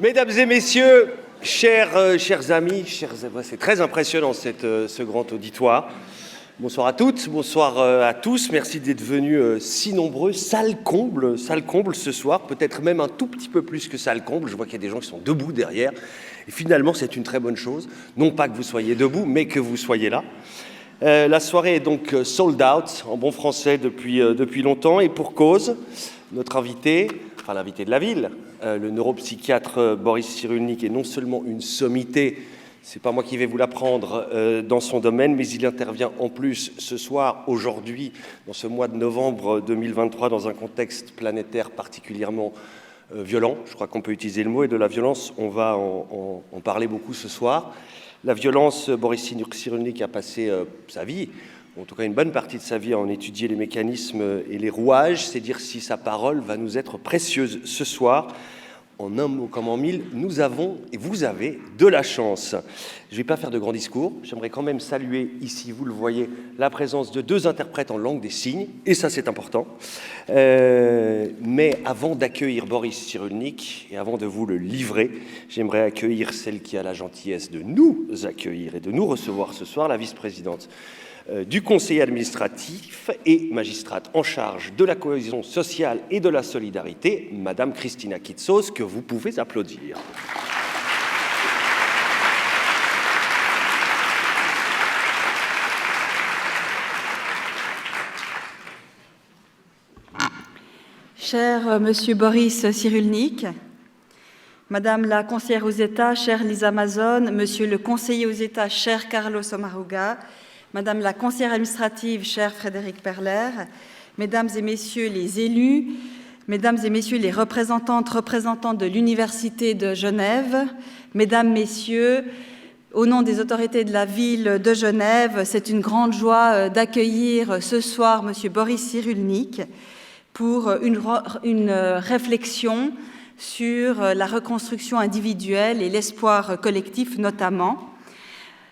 Mesdames et messieurs, chers amis, c'est très impressionnant ce grand auditoire. Bonsoir à toutes, bonsoir à tous. Merci d'être venus si nombreux. Salle comble ce soir, peut-être même un tout petit peu plus que salle comble. Je vois qu'il y a des gens qui sont debout derrière. Et finalement, c'est une très bonne chose. Non pas que vous soyez debout, mais que vous soyez là. La soirée est donc sold out, en bon français, depuis longtemps. Et pour cause, notre invité, enfin l'invité de la ville, le neuropsychiatre Boris Cyrulnik, est non seulement une sommité, c'est pas moi qui vais vous l'apprendre, dans son domaine, mais il intervient en plus ce soir, aujourd'hui, dans ce mois de novembre 2023, dans un contexte planétaire particulièrement violent. Je crois qu'on peut utiliser le mot, et de la violence, on va en parler beaucoup ce soir. La violence, Boris Cyrulnik a passé sa vie, en tout cas une bonne partie de sa vie, à en étudier les mécanismes et les rouages. C'est dire si sa parole va nous être précieuse ce soir. En un mot comme en mille, nous avons, et vous avez, de la chance. Je ne vais pas faire de grands discours. J'aimerais quand même saluer ici, vous le voyez, la présence de 2 interprètes en langue des signes, et ça c'est important. Mais avant d'accueillir Boris Cyrulnik, et avant de vous le livrer, j'aimerais accueillir celle qui a la gentillesse de nous accueillir et de nous recevoir ce soir, la vice-présidente du conseil administratif et magistrate en charge de la cohésion sociale et de la solidarité, Madame Christina Kitsos, que vous pouvez applaudir. Cher Monsieur Boris Cyrulnik, Madame la conseillère aux États, chère Lisa Mazon, Monsieur le conseiller aux États, cher Carlos Omaruga, Madame la conseillère administrative, cher Frédéric Perler, Mesdames et Messieurs les élus, Mesdames et Messieurs les représentants de l'Université de Genève, Mesdames, Messieurs, au nom des autorités de la ville de Genève, c'est une grande joie d'accueillir ce soir Monsieur Boris Cyrulnik pour une réflexion sur la reconstruction individuelle et l'espoir collectif notamment.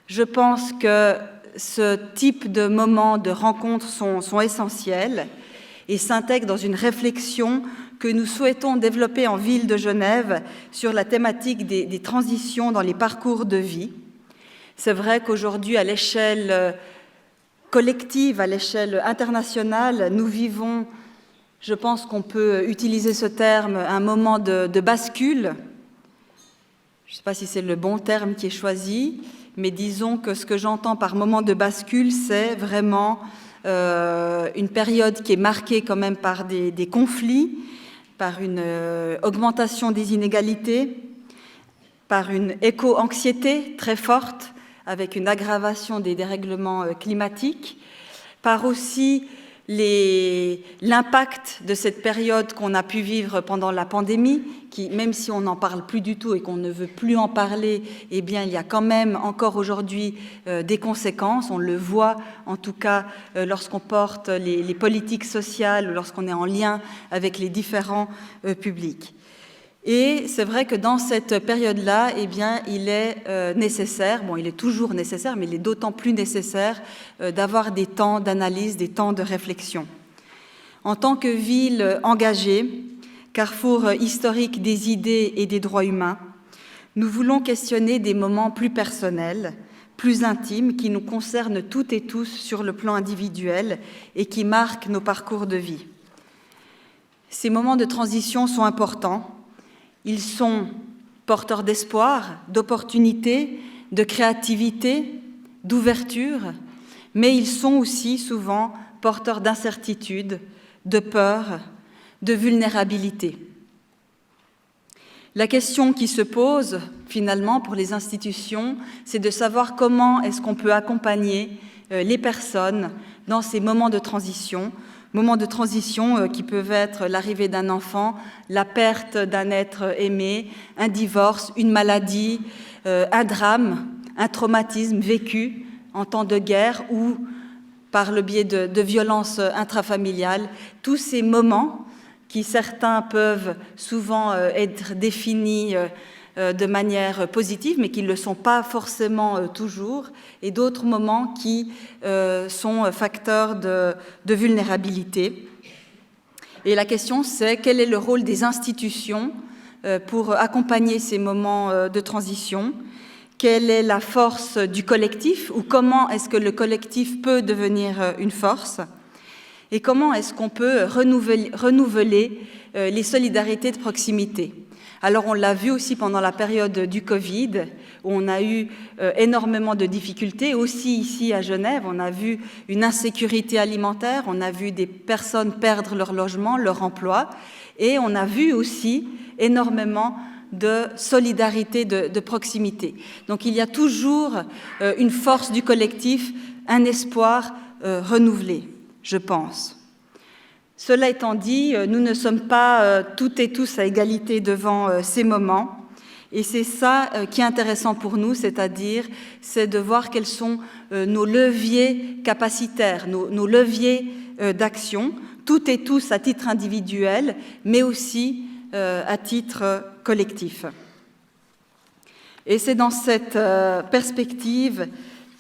Je pense que ce type de moments de rencontre sont essentiels et s'intègrent dans une réflexion que nous souhaitons développer en ville de Genève sur la thématique des transitions dans les parcours de vie. C'est vrai qu'aujourd'hui, à l'échelle collective, à l'échelle internationale, nous vivons, je pense qu'on peut utiliser ce terme, un moment de bascule. Je ne sais pas si c'est le bon terme qui est choisi, mais disons que ce que j'entends par moment de bascule, c'est vraiment une période qui est marquée quand même par des conflits, par une augmentation des inégalités, par une éco-anxiété très forte, avec une aggravation des dérèglements climatiques, par aussi l'impact de cette période qu'on a pu vivre pendant la pandémie, qui, même si on n'en parle plus du tout et qu'on ne veut plus en parler, eh bien, il y a quand même encore aujourd'hui des conséquences. On le voit, en tout cas, lorsqu'on porte les politiques sociales, lorsqu'on est en lien avec les différents publics. Et c'est vrai que dans cette période-là, eh bien, il est nécessaire, bon, il est toujours nécessaire, mais il est d'autant plus nécessaire d'avoir des temps d'analyse, des temps de réflexion. En tant que ville engagée, carrefour historique des idées et des droits humains, nous voulons questionner des moments plus personnels, plus intimes, qui nous concernent toutes et tous sur le plan individuel et qui marquent nos parcours de vie. Ces moments de transition sont importants. Ils sont porteurs d'espoir, d'opportunités, de créativité, d'ouverture, mais ils sont aussi souvent porteurs d'incertitude, de peur, de vulnérabilité. La question qui se pose finalement pour les institutions, c'est de savoir comment est-ce qu'on peut accompagner les personnes dans ces moments de transition qui peuvent être l'arrivée d'un enfant, la perte d'un être aimé, un divorce, une maladie, un drame, un traumatisme vécu en temps de guerre ou par le biais de violences intrafamiliales. Tous ces moments qui, certains peuvent souvent être définis de manière positive, mais qui ne le sont pas forcément toujours, et d'autres moments qui sont facteurs de vulnérabilité. Et la question, c'est quel est le rôle des institutions pour accompagner ces moments de transition. Quelle est la force du collectif ou comment est-ce que le collectif peut devenir une force? Et comment est-ce qu'on peut renouveler les solidarités de proximité? Alors on l'a vu aussi pendant la période du Covid, où on a eu énormément de difficultés. Aussi ici à Genève, on a vu une insécurité alimentaire, on a vu des personnes perdre leur logement, leur emploi, et on a vu aussi énormément de solidarité, de proximité. Donc il y a toujours une force du collectif, un espoir renouvelé, je pense. Cela étant dit, nous ne sommes pas toutes et tous à égalité devant ces moments, et c'est ça qui est intéressant pour nous, c'est-à-dire c'est de voir quels sont nos leviers capacitaires, nos leviers d'action, toutes et tous à titre individuel, mais aussi à titre collectif. Et c'est dans cette perspective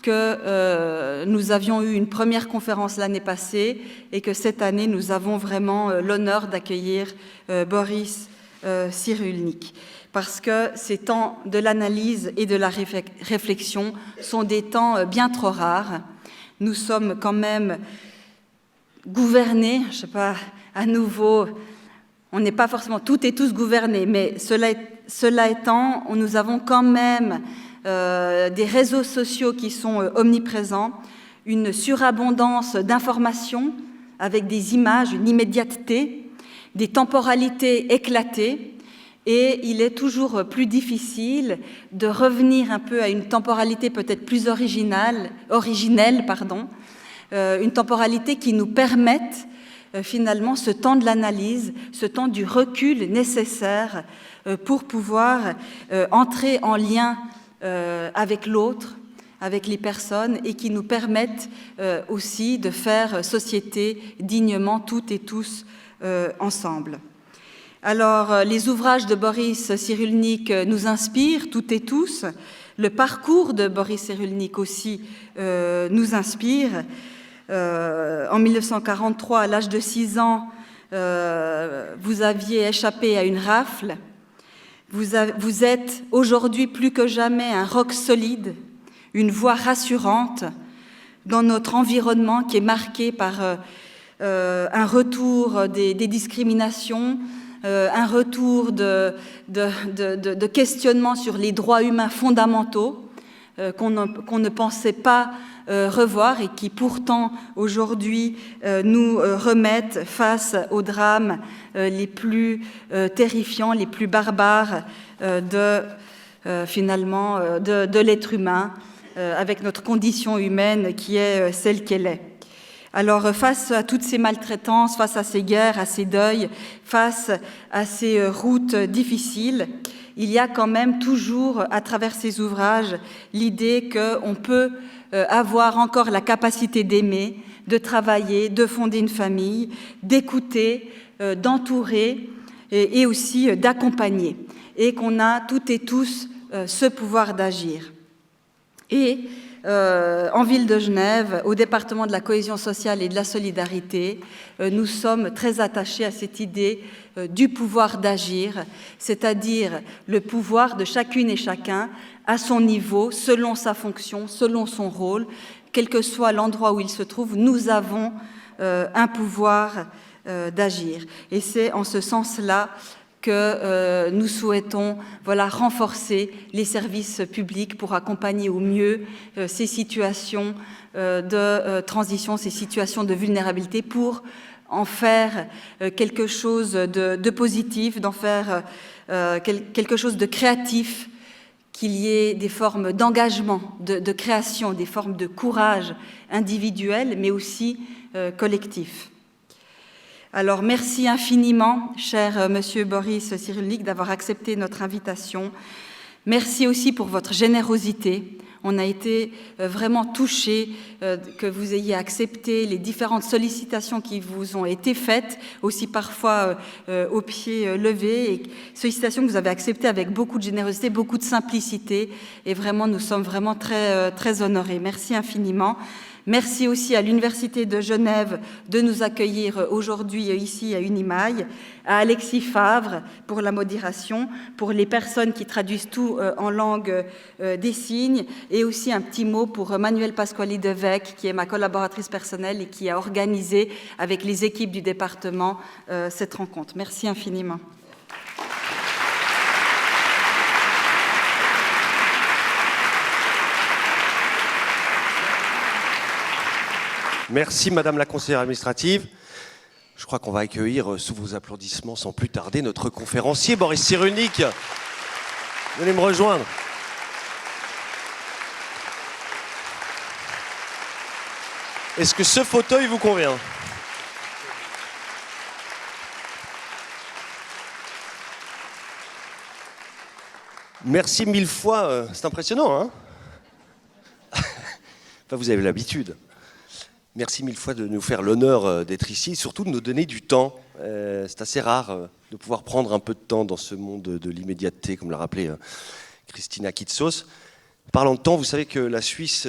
que nous avions eu une première conférence l'année passée et que cette année, nous avons vraiment l'honneur d'accueillir Boris Cyrulnik. Parce que ces temps de l'analyse et de la réflexion sont des temps bien trop rares. Nous sommes quand même gouvernés, je ne sais pas, à nouveau, on n'est pas forcément toutes et tous gouvernés, mais cela étant, nous avons quand même des réseaux sociaux qui sont omniprésents, une surabondance d'informations avec des images, une immédiateté, des temporalités éclatées, et il est toujours plus difficile de revenir un peu à une temporalité peut-être plus originelle, une temporalité qui nous permette finalement ce temps de l'analyse, ce temps du recul nécessaire pour pouvoir entrer en lien avec l'autre, avec les personnes, et qui nous permettent aussi de faire société dignement toutes et tous ensemble. Alors, les ouvrages de Boris Cyrulnik nous inspirent toutes et tous. Le parcours de Boris Cyrulnik aussi nous inspire. En 1943, à l'âge de 6 ans, vous aviez échappé à une rafle. Vous êtes aujourd'hui plus que jamais un roc solide, une voix rassurante dans notre environnement qui est marqué par un retour des discriminations, un retour de questionnement sur les droits humains fondamentaux qu'on ne pensait pas revoir et qui pourtant aujourd'hui nous remettent face aux drames les plus terrifiants, les plus barbares de l'être humain, avec notre condition humaine qui est celle qu'elle est. Alors face à toutes ces maltraitances, face à ces guerres, à ces deuils, face à ces routes difficiles, il y a quand même toujours, à travers ces ouvrages, l'idée qu'on peut avoir encore la capacité d'aimer, de travailler, de fonder une famille, d'écouter, d'entourer et aussi d'accompagner, et qu'on a toutes et tous ce pouvoir d'agir. Et en ville de Genève, au département de la cohésion sociale et de la solidarité, nous sommes très attachés à cette idée du pouvoir d'agir, c'est-à-dire le pouvoir de chacune et chacun à son niveau, selon sa fonction, selon son rôle, quel que soit l'endroit où il se trouve, nous avons un pouvoir d'agir. Et c'est en ce sens-là que nous souhaitons renforcer les services publics pour accompagner au mieux ces situations de transition, ces situations de vulnérabilité, pour en faire quelque chose de positif, d'en faire quelque chose de créatif, qu'il y ait des formes d'engagement, de création, des formes de courage individuel, mais aussi collectif. Alors, merci infiniment, cher Monsieur Boris Cyrulnik, d'avoir accepté notre invitation. Merci aussi pour votre générosité. On a été vraiment touchés que vous ayez accepté les différentes sollicitations qui vous ont été faites, aussi parfois au pied levé, et sollicitations que vous avez acceptées avec beaucoup de générosité, beaucoup de simplicité, et vraiment, nous sommes vraiment très, très honorés. Merci infiniment. Merci aussi à l'Université de Genève de nous accueillir aujourd'hui ici à Unimail, à Alexis Favre pour la modération, pour les personnes qui traduisent tout en langue des signes, et aussi un petit mot pour Manuel Pasquali Devec, qui est ma collaboratrice personnelle et qui a organisé avec les équipes du département cette rencontre. Merci infiniment. Merci Madame la conseillère administrative. Je crois qu'on va accueillir sous vos applaudissements sans plus tarder notre conférencier Boris Cyrulnik. Venez me rejoindre. Est-ce que ce fauteuil vous convient ? Merci mille fois, c'est impressionnant, hein ? Enfin, vous avez l'habitude. Merci mille fois de nous faire l'honneur d'être ici et surtout de nous donner du temps. C'est assez rare de pouvoir prendre un peu de temps dans ce monde de l'immédiateté, comme l'a rappelé Christina Kitsos. Parlant de temps, vous savez que la Suisse,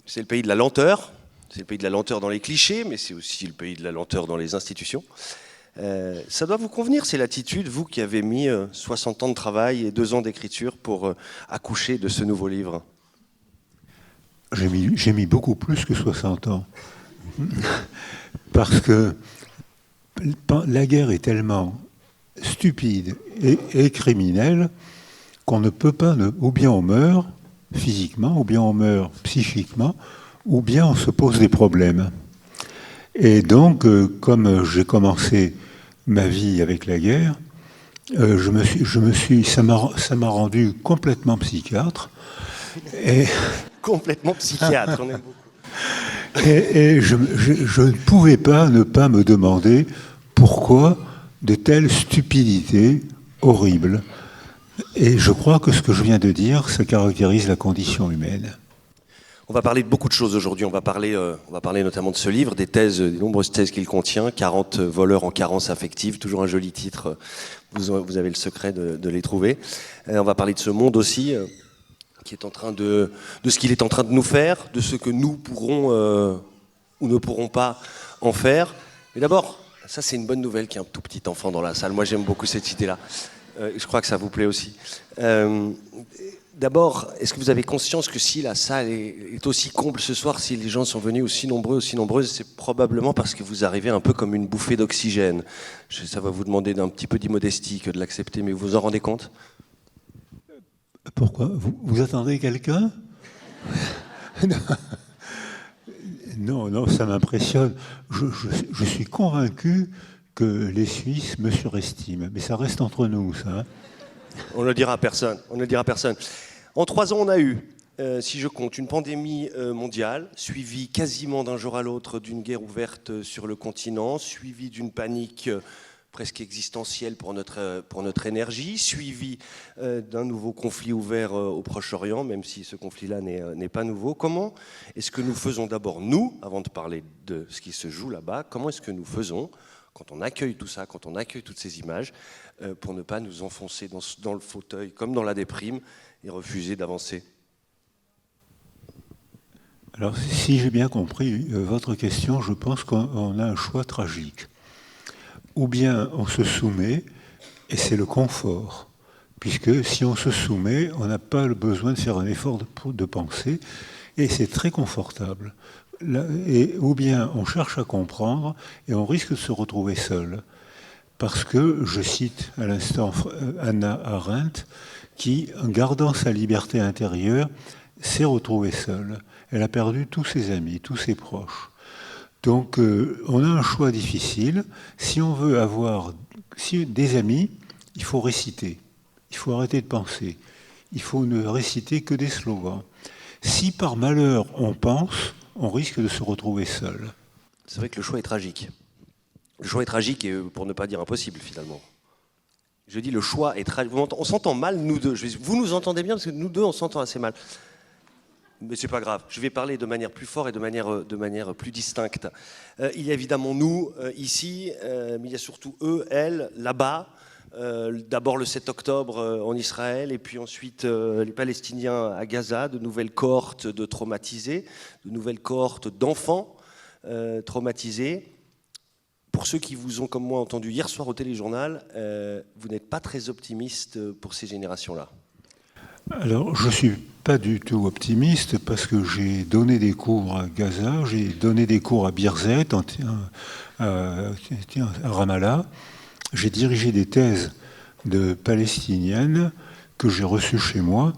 c'est le pays de la lenteur. C'est le pays de la lenteur dans les clichés, mais c'est aussi le pays de la lenteur dans les institutions. Ça doit vous convenir, ces latitudes, vous qui avez mis 60 ans de travail et 2 ans d'écriture pour accoucher de ce nouveau livre. J'ai mis beaucoup plus que 60 ans. Parce que la guerre est tellement stupide et criminelle qu'on ne peut pas, ou bien on meurt physiquement, ou bien on meurt psychiquement, ou bien on se pose des problèmes. Et donc, comme j'ai commencé ma vie avec la guerre, ça m'a rendu complètement psychiatre. Et complètement psychiatre, on aime beaucoup. Et je ne pouvais pas ne pas me demander pourquoi de telles stupidités horribles. Et je crois que ce que je viens de dire, ça caractérise la condition humaine. On va parler de beaucoup de choses aujourd'hui. On va parler notamment de ce livre, des nombreuses thèses qu'il contient, 40 voleurs en carence affective, toujours un joli titre. Vous avez le secret de les trouver. On va parler de ce monde aussi, qui est en train de ce qu'il est en train de nous faire, de ce que nous pourrons ou ne pourrons pas en faire. Mais d'abord, ça c'est une bonne nouvelle qu'il y ait un tout petit enfant dans la salle. Moi j'aime beaucoup cette idée-là. Je crois que ça vous plaît aussi. D'abord, est-ce que vous avez conscience que si la salle est aussi comble ce soir, si les gens sont venus aussi nombreux, aussi nombreuses, c'est probablement parce que vous arrivez un peu comme une bouffée d'oxygène. Ça va vous demander d'un petit peu d'immodestie que de l'accepter, mais vous vous en rendez compte ? Pourquoi ? Vous attendez quelqu'un ? Non, ça m'impressionne. Je suis convaincu que les Suisses me surestiment. Mais ça reste entre nous, ça. Hein ? On ne le dira à personne. En 3 ans, on a eu, si je compte, une pandémie mondiale, suivie quasiment d'un jour à l'autre d'une guerre ouverte sur le continent, suivie d'une panique presque existentielle pour notre énergie, suivie d'un nouveau conflit ouvert au Proche-Orient, même si ce conflit-là n'est pas nouveau. Comment est-ce que nous faisons d'abord, nous, avant de parler de ce qui se joue là-bas, comment est-ce que nous faisons, quand on accueille tout ça, quand on accueille toutes ces images, pour ne pas nous enfoncer dans le fauteuil, comme dans la déprime, et refuser d'avancer ? Alors, si j'ai bien compris votre question, je pense qu'on a un choix tragique. Ou bien on se soumet, et c'est le confort, puisque si on se soumet, on n'a pas le besoin de faire un effort de pensée, et c'est très confortable. Ou bien on cherche à comprendre, et on risque de se retrouver seul. Parce que, je cite à l'instant Hannah Arendt, qui, en gardant sa liberté intérieure, s'est retrouvée seule. Elle a perdu tous ses amis, tous ses proches. Donc, on a un choix difficile. Si on veut avoir des amis, il faut réciter. Il faut arrêter de penser. Il faut ne réciter que des slogans. Si par malheur on pense, on risque de se retrouver seul. C'est vrai que le choix est tragique. Le choix est tragique, et pour ne pas dire impossible, finalement. Je dis le choix est tragique. On s'entend mal, nous deux. Vous nous entendez bien, parce que nous deux, on s'entend assez mal. Mais c'est pas grave, je vais parler de manière plus forte et de manière plus distincte. Il y a évidemment nous, ici, mais il y a surtout eux, elles, là-bas, D'abord le 7 octobre en Israël, et puis ensuite les Palestiniens à Gaza, de nouvelles cohortes de traumatisés, de nouvelles cohortes d'enfants traumatisés. Pour ceux qui vous ont, comme moi, entendu hier soir au téléjournal, vous n'êtes pas très optimiste pour ces générations-là. Alors, je ne suis pas du tout optimiste parce que j'ai donné des cours à Gaza, j'ai donné des cours à Birzeit, à Ramallah. J'ai dirigé des thèses de palestiniennes que j'ai reçues chez moi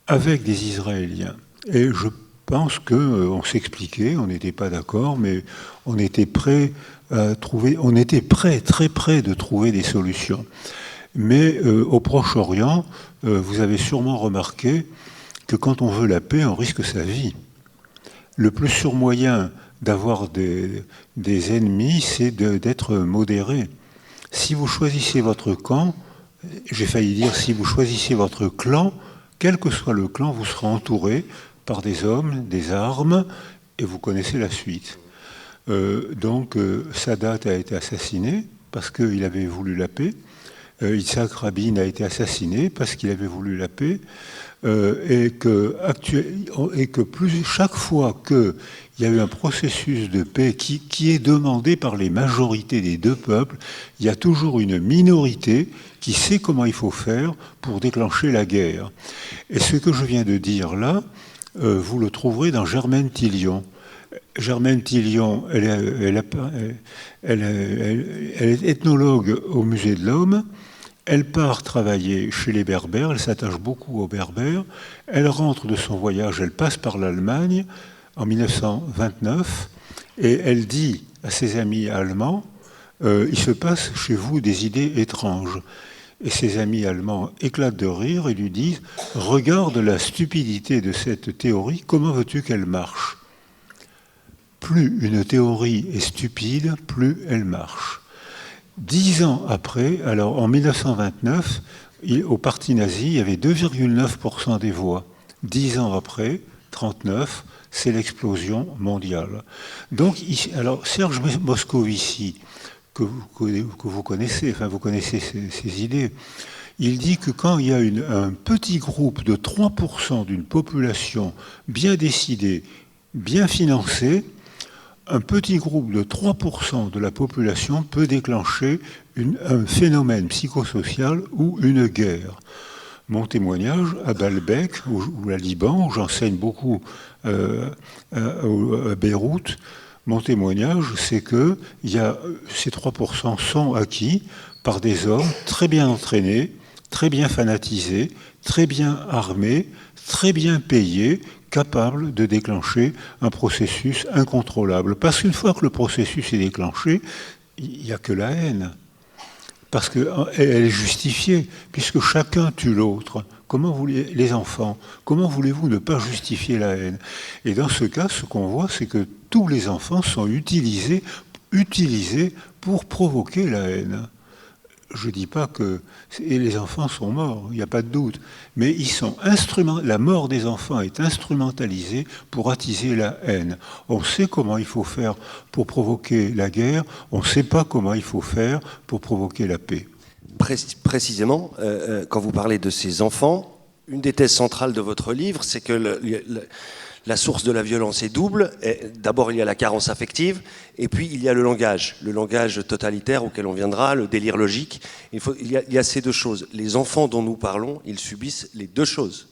avec des Israéliens. Et je pense qu'on s'expliquait, on n'était pas d'accord, mais on était prêt à trouver, on était très près de trouver des solutions. Mais au Proche-Orient, vous avez sûrement remarqué que quand on veut la paix, on risque sa vie. Le plus sûr moyen d'avoir des ennemis, c'est d'être modéré. Si vous choisissez votre camp, j'ai failli dire si vous choisissez votre clan, quel que soit le clan, vous serez entouré par des hommes, des armes, et vous connaissez la suite. Donc Sadat a été assassiné parce qu'il avait voulu la paix. Yitzhak Rabin a été assassiné parce qu'il avait voulu la paix. Et que chaque fois qu'il y a eu un processus de paix qui est demandé par les majorités des deux peuples, il y a toujours une minorité qui sait comment il faut faire pour déclencher la guerre. Et ce que je viens de dire là, vous le trouverez dans Germaine Tillion. Germaine Tillion, elle est ethnologue au Musée de l'Homme. Elle part travailler chez les Berbères, elle s'attache beaucoup aux Berbères. Elle rentre de son voyage, elle passe par l'Allemagne en 1929 et elle dit à ses amis allemands « Il se passe chez vous des idées étranges ». Et ses amis allemands éclatent de rire et lui disent « Regarde la stupidité de cette théorie, comment veux-tu qu'elle marche ?» Plus une théorie est stupide, plus elle marche. 10 ans après, alors en 1929, au parti nazi, il y avait 2,9% des voix. 10 ans après, 39, c'est l'explosion mondiale. Donc, alors Serge Moscovici, que vous connaissez, enfin vous connaissez ses idées, il dit que quand il y a un petit groupe de 3% d'une population bien décidée, bien financée, un petit groupe de 3% de la population peut déclencher un phénomène psychosocial ou une guerre. Mon témoignage à Baalbek, ou à Liban, où j'enseigne beaucoup à Beyrouth, mon témoignage, c'est que ces 3% sont acquis par des hommes très bien entraînés, très bien fanatisés, très bien armés, très bien payés, capable de déclencher un processus incontrôlable. Parce qu'une fois que le processus est déclenché, il n'y a que la haine. Parce qu'elle est justifiée, puisque chacun tue l'autre. Les enfants, comment voulez-vous ne pas justifier la haine? Et dans ce cas, ce qu'on voit, c'est que tous les enfants sont utilisés pour provoquer la haine. Je ne dis pas que les enfants sont morts, il n'y a pas de doute, mais la mort des enfants est instrumentalisée pour attiser la haine. On sait comment il faut faire pour provoquer la guerre, on ne sait pas comment il faut faire pour provoquer la paix. Précisément, quand vous parlez de ces enfants, une des thèses centrales de votre livre, c'est que la source de la violence est double. D'abord, il y a la carence affective, et puis il y a le langage totalitaire auquel on viendra, le délire logique. Il y a ces deux choses. Les enfants dont nous parlons, ils subissent les deux choses.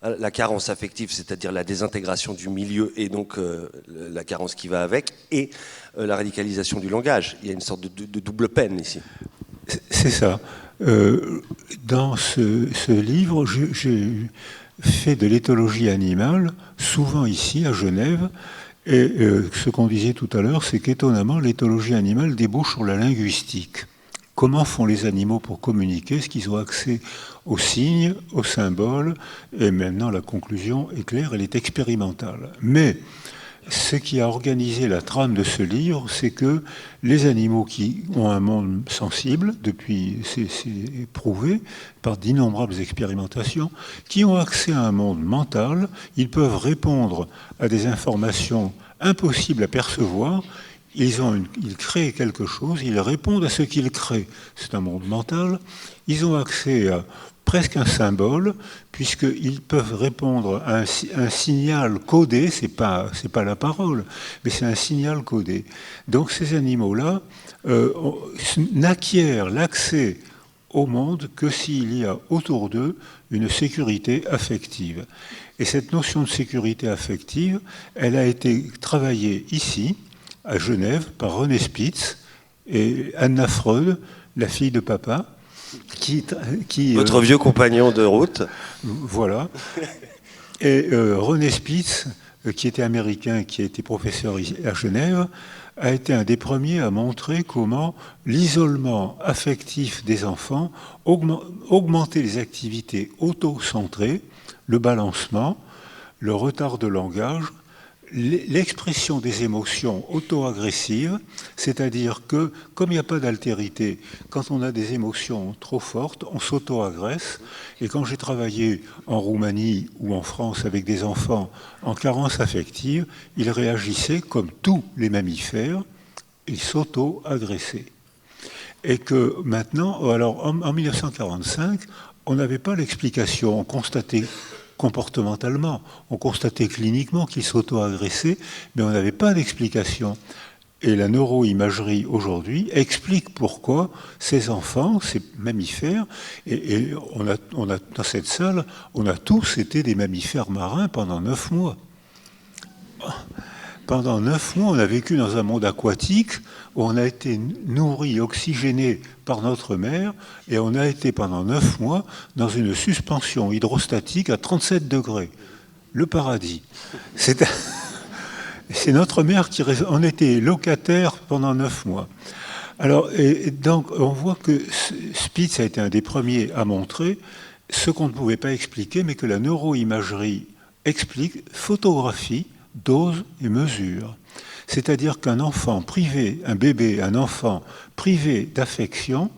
La carence affective, c'est-à-dire la désintégration du milieu, et donc la carence qui va avec, et la radicalisation du langage. Il y a une sorte de double peine ici. C'est ça. Dans ce livre, j'ai fait de l'éthologie animale, souvent ici à Genève, et ce qu'on disait tout à l'heure, c'est qu'étonnamment, l'éthologie animale débouche sur la linguistique. Comment font les animaux pour communiquer? Est-ce qu'ils ont accès aux signes, aux symboles? Et maintenant, la conclusion est claire, elle est expérimentale. Mais ce qui a organisé la trame de ce livre, c'est que les animaux qui ont un monde sensible, c'est prouvé par d'innombrables expérimentations, qui ont accès à un monde mental, ils peuvent répondre à des informations impossibles à percevoir, ils créent quelque chose, ils répondent à ce qu'ils créent. C'est un monde mental. Ils ont accès à presque un symbole, puisqu'ils peuvent répondre à un signal codé, c'est pas la parole, mais c'est un signal codé. Donc ces animaux-là n'acquièrent l'accès au monde que s'il y a autour d'eux une sécurité affective. Et cette notion de sécurité affective, elle a été travaillée ici, à Genève, par René Spitz et Anna Freud, la fille de papa, qui votre vieux compagnon de route. Voilà. Et René Spitz, qui était américain, qui a été professeur à Genève, a été un des premiers à montrer comment l'isolement affectif des enfants augmentait les activités auto-centrées, le balancement, le retard de langage, l'expression des émotions auto-agressives, c'est-à-dire que, comme il n'y a pas d'altérité, quand on a des émotions trop fortes, on s'auto-agresse. Et quand j'ai travaillé en Roumanie ou en France avec des enfants en carence affective, ils réagissaient comme tous les mammifères, ils s'auto-agressaient. Et que maintenant, alors en 1945, on n'avait pas l'explication, on constatait comportementalement, on constatait cliniquement qu'ils s'auto-agressaient, mais on n'avait pas d'explication. Et la neuroimagerie aujourd'hui explique pourquoi ces enfants, ces mammifères, et on a dans cette salle, on a tous été des mammifères marins pendant 9 mois. Pendant 9 mois, on a vécu dans un monde aquatique où on a été nourri, oxygéné par notre mère, et on a été pendant 9 mois dans une suspension hydrostatique à 37 degrés. Le paradis. C'est notre mère qui... On était locataire pendant 9 mois. Alors, et donc, on voit que Spitz a été un des premiers à montrer ce qu'on ne pouvait pas expliquer, mais que la neuroimagerie explique, photographie, dose et mesure. C'est-à-dire qu'un enfant privé, un bébé, un enfant privé d'affection,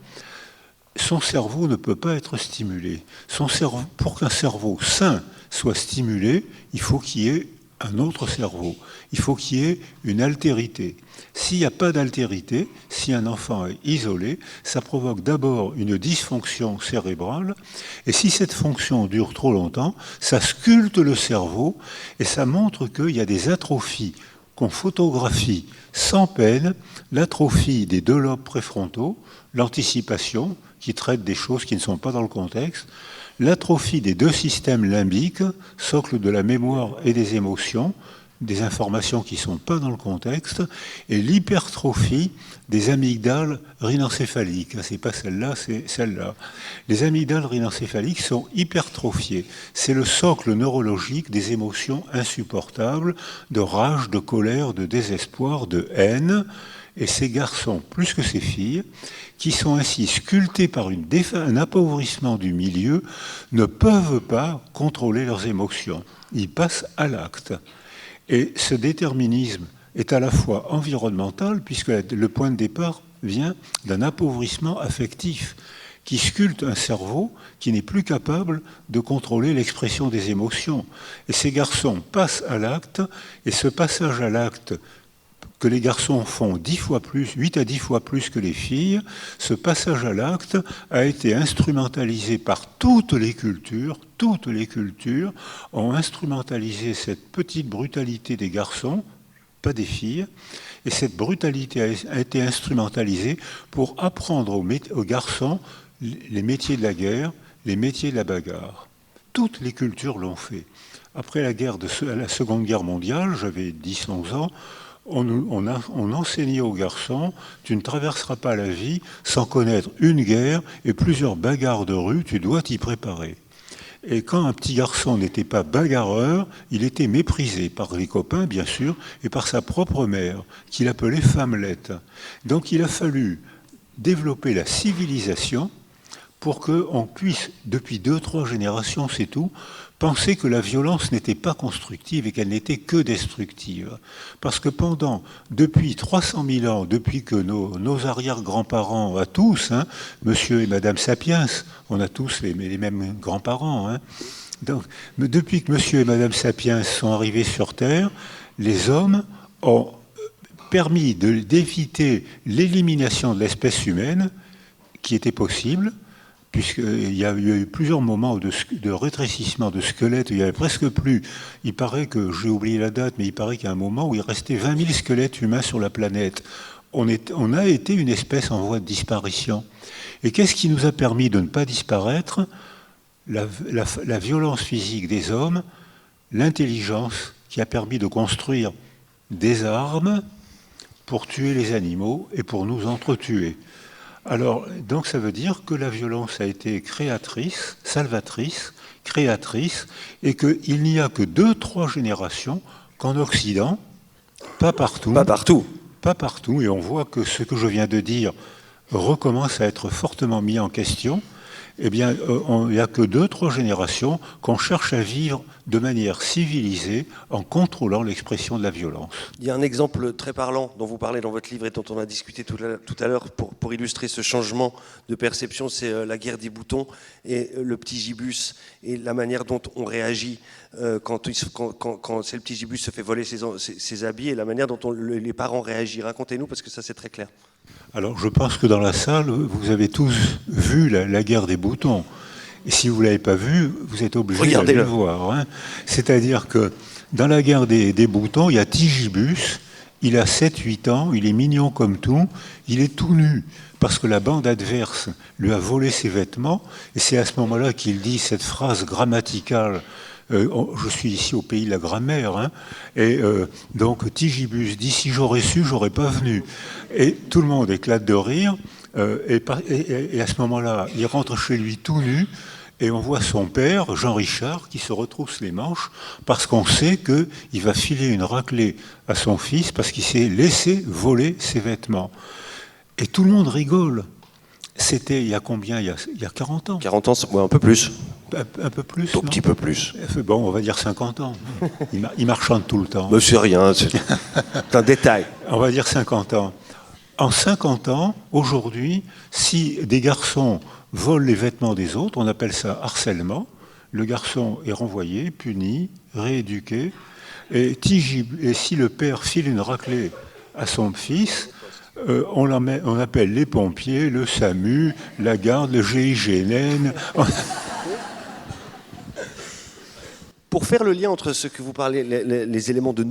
son cerveau ne peut pas être stimulé. Son cerveau, pour qu'un cerveau sain soit stimulé, il faut qu'il y ait un autre cerveau. Il faut qu'il y ait une altérité. S'il n'y a pas d'altérité, si un enfant est isolé, ça provoque d'abord une dysfonction cérébrale, et si cette fonction dure trop longtemps, ça sculpte le cerveau, et ça montre qu'il y a des atrophies qu'on photographie sans peine, l'atrophie des 2 lobes préfrontaux, l'anticipation, qui traite des choses qui ne sont pas dans le contexte, l'atrophie des 2 systèmes limbiques, socle de la mémoire et des émotions, des informations qui ne sont pas dans le contexte, et l'hypertrophie des amygdales rhinencéphaliques. C'est pas celle-là, c'est celle-là. Les amygdales rhinencéphaliques sont hypertrophiées. C'est le socle neurologique des émotions insupportables, de rage, de colère, de désespoir, de haine. Et ces garçons, plus que ces filles, qui sont ainsi sculptés par un appauvrissement du milieu, ne peuvent pas contrôler leurs émotions. Ils passent à l'acte. Et ce déterminisme est à la fois environnemental, puisque le point de départ vient d'un appauvrissement affectif qui sculpte un cerveau qui n'est plus capable de contrôler l'expression des émotions. Et ces garçons passent à l'acte, et ce passage à l'acte que les garçons font 10 fois plus, 8 à 10 fois plus que les filles, ce passage à l'acte a été instrumentalisé par toutes les cultures ont instrumentalisé cette petite brutalité des garçons, pas des filles, et cette brutalité a été instrumentalisée pour apprendre aux garçons les métiers de la guerre, les métiers de la bagarre. Toutes les cultures l'ont fait. Après la Seconde Guerre mondiale, j'avais 10-11 ans, on enseignait aux garçons, tu ne traverseras pas la vie sans connaître une guerre et plusieurs bagarres de rue, tu dois t'y préparer. Et quand un petit garçon n'était pas bagarreur, il était méprisé par les copains, bien sûr, et par sa propre mère, qu'il appelait femmelette. Donc il a fallu développer la civilisation pour qu'on puisse, depuis 2-3 générations, c'est tout, penser que la violence n'était pas constructive et qu'elle n'était que destructive. Parce que depuis 300 000 ans, depuis que nos arrière-grands-parents, à tous, monsieur et madame Sapiens, on a tous les mêmes grands-parents, donc, depuis que monsieur et madame Sapiens sont arrivés sur Terre, les hommes ont permis d'éviter l'élimination de l'espèce humaine qui était possible, puisqu'il y a eu plusieurs moments de rétrécissement de squelettes, il n'y avait presque plus, il paraît que, j'ai oublié la date, mais il paraît qu'il y a un moment où il restait 20 000 squelettes humains sur la planète. On a été une espèce en voie de disparition. Et qu'est-ce qui nous a permis de ne pas disparaître? La violence physique des hommes, l'intelligence qui a permis de construire des armes pour tuer les animaux et pour nous entretuer. Alors, donc ça veut dire que la violence a été créatrice, salvatrice, créatrice, et qu'il n'y a que 2-3 générations qu'en Occident, pas partout. Pas partout. Pas partout, et on voit que ce que je viens de dire recommence à être fortement mis en question. Eh bien, il n'y a que 2-3 générations qu'on cherche à vivre de manière civilisée en contrôlant l'expression de la violence. Il y a un exemple très parlant dont vous parlez dans votre livre et dont on a discuté tout à l'heure pour illustrer ce changement de perception, c'est la guerre des boutons et le petit gibus et la manière dont on réagit quand c'est le petit gibus se fait voler ses habits et la manière dont les parents réagissent. Racontez-nous parce que ça c'est très clair. Alors, je pense que dans la salle, vous avez tous vu la guerre des boutons. Et si vous ne l'avez pas vu, vous êtes obligé de le voir. Hein. C'est-à-dire que dans la guerre des boutons, il y a Tigibus, il a 7-8 ans, il est mignon comme tout, il est tout nu, parce que la bande adverse lui a volé ses vêtements, et c'est à ce moment-là qu'il dit cette phrase grammaticale. Je suis ici au pays de la grammaire, hein, et donc Tigibus dit si j'aurais su, j'aurais pas venu. Et tout le monde éclate de rire, et à ce moment-là, il rentre chez lui tout nu, et on voit son père, Jean-Richard, qui se retrousse les manches, parce qu'on sait qu'il va filer une raclée à son fils, parce qu'il s'est laissé voler ses vêtements. Et tout le monde rigole. C'était il y a combien? Il y a 40 ans. 40 ans, ouais, un peu plus. Un peu plus. Un petit peu plus. Bon, on va dire 50 ans. Il marchande tout le temps. Mais c'est rien, c'est un détail. On va dire 50 ans. En 50 ans, aujourd'hui, si des garçons volent les vêtements des autres, on appelle ça harcèlement. Le garçon est renvoyé, puni, rééduqué. Et si le père file une raclée à son fils, on appelle les pompiers, le SAMU, la garde, le GIGN. Pour faire le lien entre ce que vous parlez, les éléments de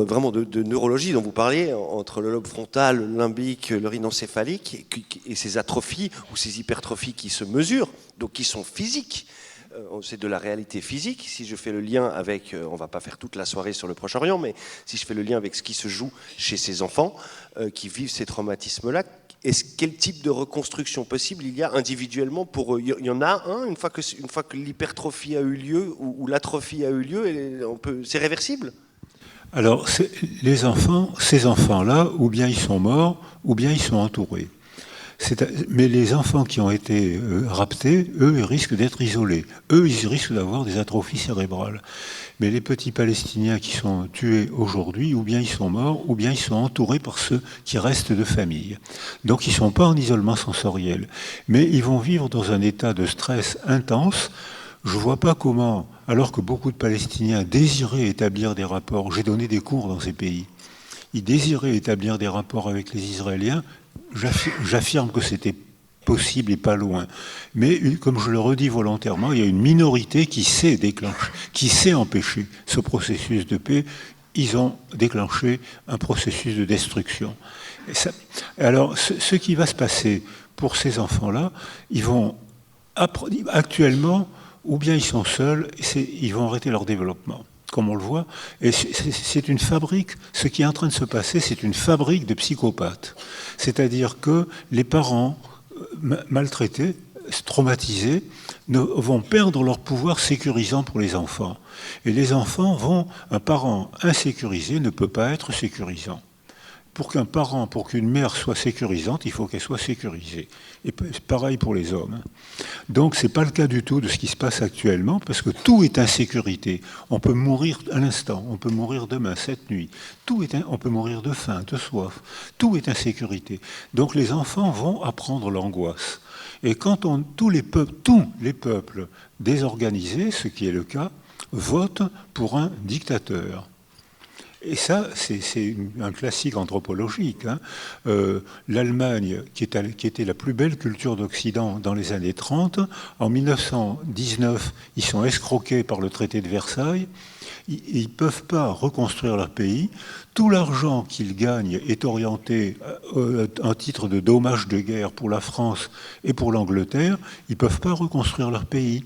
vraiment de neurologie dont vous parliez, entre le lobe frontal, le limbique, le rhinocéphalique, et ces atrophies ou ces hypertrophies qui se mesurent, donc qui sont physiques, c'est de la réalité physique. Si je fais le lien avec, on va pas faire toute la soirée sur le Proche-Orient, mais si je fais le lien avec ce qui se joue chez ces enfants qui vivent ces traumatismes-là, quel type de reconstruction possible il y a individuellement pour eux? Il y en a une fois que l'hypertrophie a eu lieu ou l'atrophie a eu lieu, c'est réversible? Alors, ces enfants-là, ou bien ils sont morts, ou bien ils sont entourés. Mais les enfants qui ont été raptés, eux, ils risquent d'être isolés. Eux, ils risquent d'avoir des atrophies cérébrales. Mais les petits Palestiniens qui sont tués aujourd'hui, ou bien ils sont morts, ou bien ils sont entourés par ceux qui restent de famille. Donc ils ne sont pas en isolement sensoriel. Mais ils vont vivre dans un état de stress intense. Je ne vois pas comment, alors que beaucoup de Palestiniens désiraient établir des rapports, j'ai donné des cours dans ces pays, ils désiraient établir des rapports avec les Israéliens. J'affirme que c'était possible et pas loin. Mais comme je le redis volontairement, il y a une minorité qui sait déclencher, qui sait empêcher ce processus de paix. Ils ont déclenché un processus de destruction. Alors, ce qui va se passer pour ces enfants-là, ils vont actuellement, ou bien ils sont seuls, ils vont arrêter leur développement. Comme on le voit, et c'est une fabrique, ce qui est en train de se passer, c'est une fabrique de psychopathes. C'est-à-dire que les parents maltraités, traumatisés, vont perdre leur pouvoir sécurisant pour les enfants. Et les enfants un parent insécurisé ne peut pas être sécurisant. Pour qu'une mère soit sécurisante, il faut qu'elle soit sécurisée. Et pareil pour les hommes. Donc, ce n'est pas le cas du tout de ce qui se passe actuellement, parce que tout est insécurité. On peut mourir à l'instant, on peut mourir demain, cette nuit. On peut mourir de faim, de soif. Tout est insécurité. Donc, les enfants vont apprendre l'angoisse. Et quand tous les peuples désorganisés, ce qui est le cas, votent pour un dictateur. Et ça, c'est un classique anthropologique. Hein. L'Allemagne, qui était la plus belle culture d'Occident dans les années 30, en 1919, ils sont escroqués par le traité de Versailles. Ils ne peuvent pas reconstruire leur pays. Tout l'argent qu'ils gagnent est orienté en titre de dommages de guerre pour la France et pour l'Angleterre. Ils ne peuvent pas reconstruire leur pays.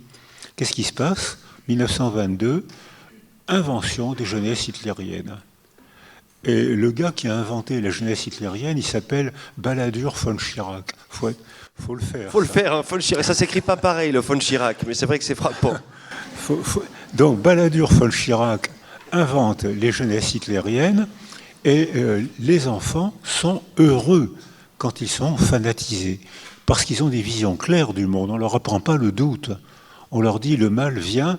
Qu'est-ce qui se passe ? 1922, invention des jeunesses hitlériennes. Et le gars qui a inventé la jeunesse hitlérienne, il s'appelle Balladur von Schirach. Faut le faire. Faut le faire, hein, von Schirach. Ça s'écrit pas pareil, le von Schirach, mais c'est vrai que c'est frappant. Donc Balladur von Schirach invente les jeunesses hitlériennes et les enfants sont heureux quand ils sont fanatisés, parce qu'ils ont des visions claires du monde. On ne leur apprend pas le doute. On leur dit le mal vient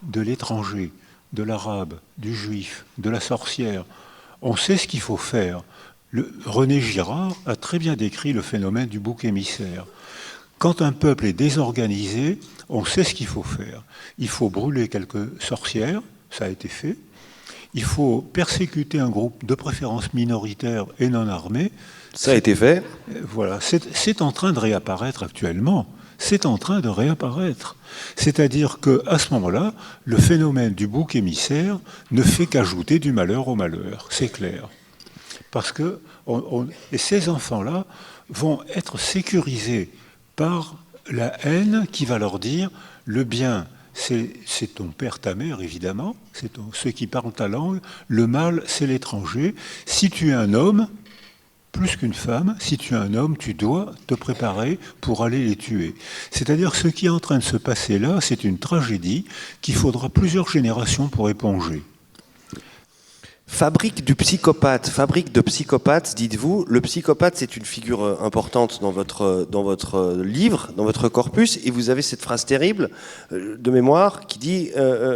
de l'étranger, de l'arabe, du juif, de la sorcière. On sait ce qu'il faut faire. René Girard a très bien décrit le phénomène du bouc émissaire. Quand un peuple est désorganisé, on sait ce qu'il faut faire. Il faut brûler quelques sorcières, ça a été fait. Il faut persécuter un groupe de préférence minoritaire et non armé. Ça a été fait. Voilà, c'est en train de réapparaître actuellement. C'est en train de réapparaître. C'est-à-dire qu'à ce moment-là, le phénomène du bouc émissaire ne fait qu'ajouter du malheur au malheur, c'est clair. Parce que et ces enfants-là vont être sécurisés par la haine qui va leur dire le bien, c'est ton père, ta mère, évidemment, c'est ceux qui parlent ta langue, le mal, c'est l'étranger. Si tu es un homme, plus qu'une femme, si tu es un homme, tu dois te préparer pour aller les tuer. C'est-à-dire que ce qui est en train de se passer là, c'est une tragédie qu'il faudra plusieurs générations pour éponger. Fabrique de psychopathes, dites-vous. Le psychopathe, c'est une figure importante dans votre livre, dans votre corpus, et vous avez cette phrase terrible de mémoire qui dit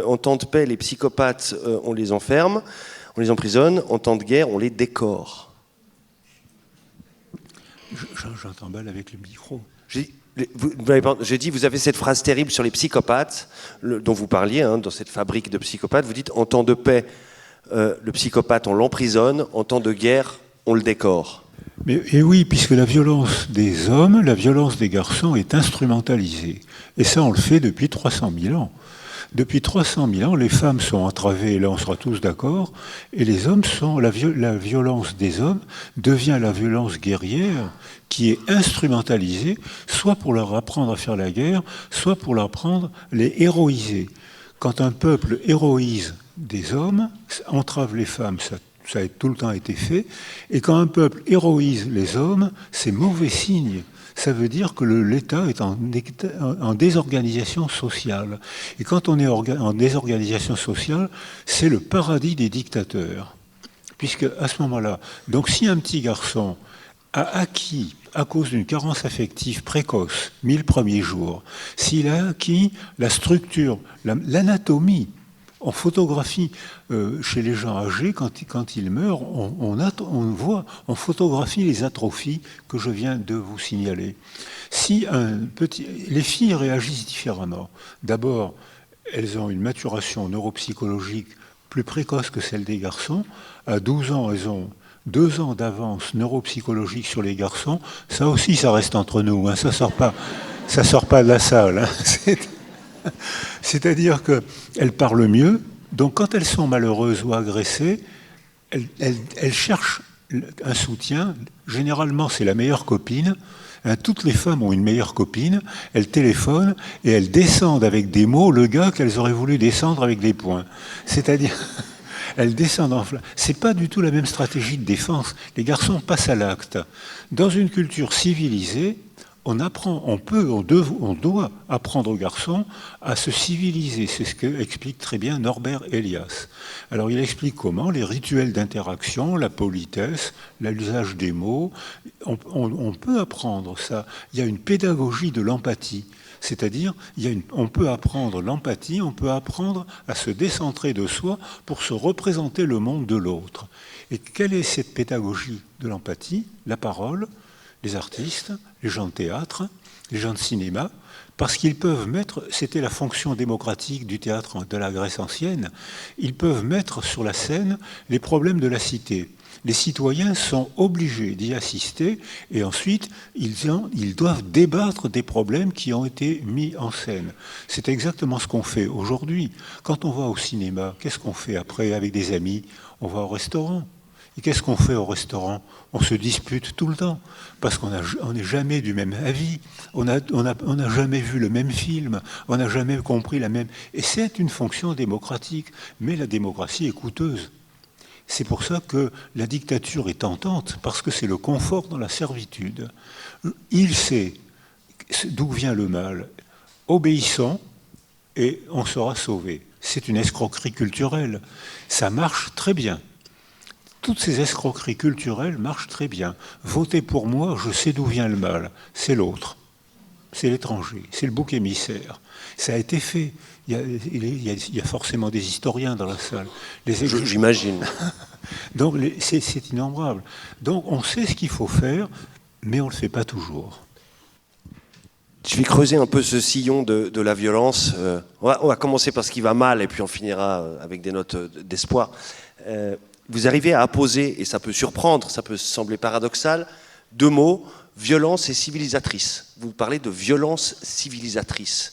en temps de paix, les psychopathes, on les enferme, on les emprisonne, en temps de guerre, on les décore. J'entends mal avec le micro. J'ai dit, vous avez cette phrase terrible sur les psychopathes, dont vous parliez, hein, dans cette fabrique de psychopathes. Vous dites, en temps de paix, le psychopathe, on l'emprisonne, en temps de guerre, on le décore. Et oui, puisque la violence des hommes, la violence des garçons est instrumentalisée. Et ça, on le fait depuis 300 000 ans. Depuis 300 000 ans, les femmes sont entravées, et là on sera tous d'accord, et les hommes sont... La violence des hommes devient la violence guerrière qui est instrumentalisée, soit pour leur apprendre à faire la guerre, soit pour leur apprendre à les héroïser. Quand un peuple héroïse des hommes, entrave les femmes, ça a tout le temps été fait, et quand un peuple héroïse les hommes, c'est mauvais signe. Ça veut dire que l'État est en désorganisation sociale. Et quand on est en désorganisation sociale, c'est le paradis des dictateurs. Puisque à ce moment-là, donc si un petit garçon a acquis, à cause d'une carence affective précoce, 1000 premiers jours, s'il a acquis la structure, l'anatomie, on photographie chez les gens âgés, quand ils meurent, on photographie les atrophies que je viens de vous signaler. Les filles réagissent différemment. D'abord, elles ont une maturation neuropsychologique plus précoce que celle des garçons. À 12 ans, elles ont 2 ans d'avance neuropsychologique sur les garçons. Ça aussi, ça reste entre nous. Hein. Ça sort pas de la salle. Hein. C'est-à-dire qu'elles parlent mieux, donc quand elles sont malheureuses ou agressées, elles cherchent un soutien. Généralement, c'est la meilleure copine. Toutes les femmes ont une meilleure copine. Elles téléphonent et elles descendent avec des mots le gars qu'elles auraient voulu descendre avec des poings. C'est-à-dire, elles descendent en flamme. C'est pas du tout la même stratégie de défense. Les garçons passent à l'acte. Dans une culture civilisée, on doit apprendre aux garçons à se civiliser. C'est ce que explique très bien Norbert Elias. Alors il explique comment les rituels d'interaction, la politesse, l'usage des mots, on peut apprendre ça. Il y a une pédagogie de l'empathie. C'est-à-dire, on peut apprendre l'empathie, on peut apprendre à se décentrer de soi pour se représenter le monde de l'autre. Et quelle est cette pédagogie de l'empathie ? La parole. les artistes, les gens de théâtre, les gens de cinéma, parce qu'ils peuvent mettre, c'était la fonction démocratique du théâtre de la Grèce ancienne, ils peuvent mettre sur la scène les problèmes de la cité. Les citoyens sont obligés d'y assister et ensuite ils doivent débattre des problèmes qui ont été mis en scène. C'est exactement ce qu'on fait aujourd'hui. Quand on va au cinéma, qu'est-ce qu'on fait après avec des amis? On va au restaurant. Et qu'est-ce qu'on fait au restaurant? On se dispute tout le temps, parce qu'on n'est jamais du même avis, on n'a jamais vu le même film, on n'a jamais compris la même... Et c'est une fonction démocratique, mais la démocratie est coûteuse. C'est pour ça que la dictature est tentante, parce que c'est le confort dans la servitude. Il sait d'où vient le mal. Obéissons et on sera sauvé. C'est une escroquerie culturelle. Ça marche très bien. Toutes ces escroqueries culturelles marchent très bien. Votez pour moi, je sais d'où vient le mal. C'est l'autre. C'est l'étranger. C'est le bouc émissaire. Ça a été fait. Il y a forcément des historiens dans la salle. J'imagine. Donc c'est innombrable. Donc on sait ce qu'il faut faire, mais on ne le fait pas toujours. Je vais creuser un peu ce sillon de la violence. On va commencer par ce qui va mal et puis on finira avec des notes d'espoir. Vous arrivez à apposer, et ça peut surprendre, ça peut sembler paradoxal, deux mots, violence et civilisatrice. Vous parlez de violence civilisatrice.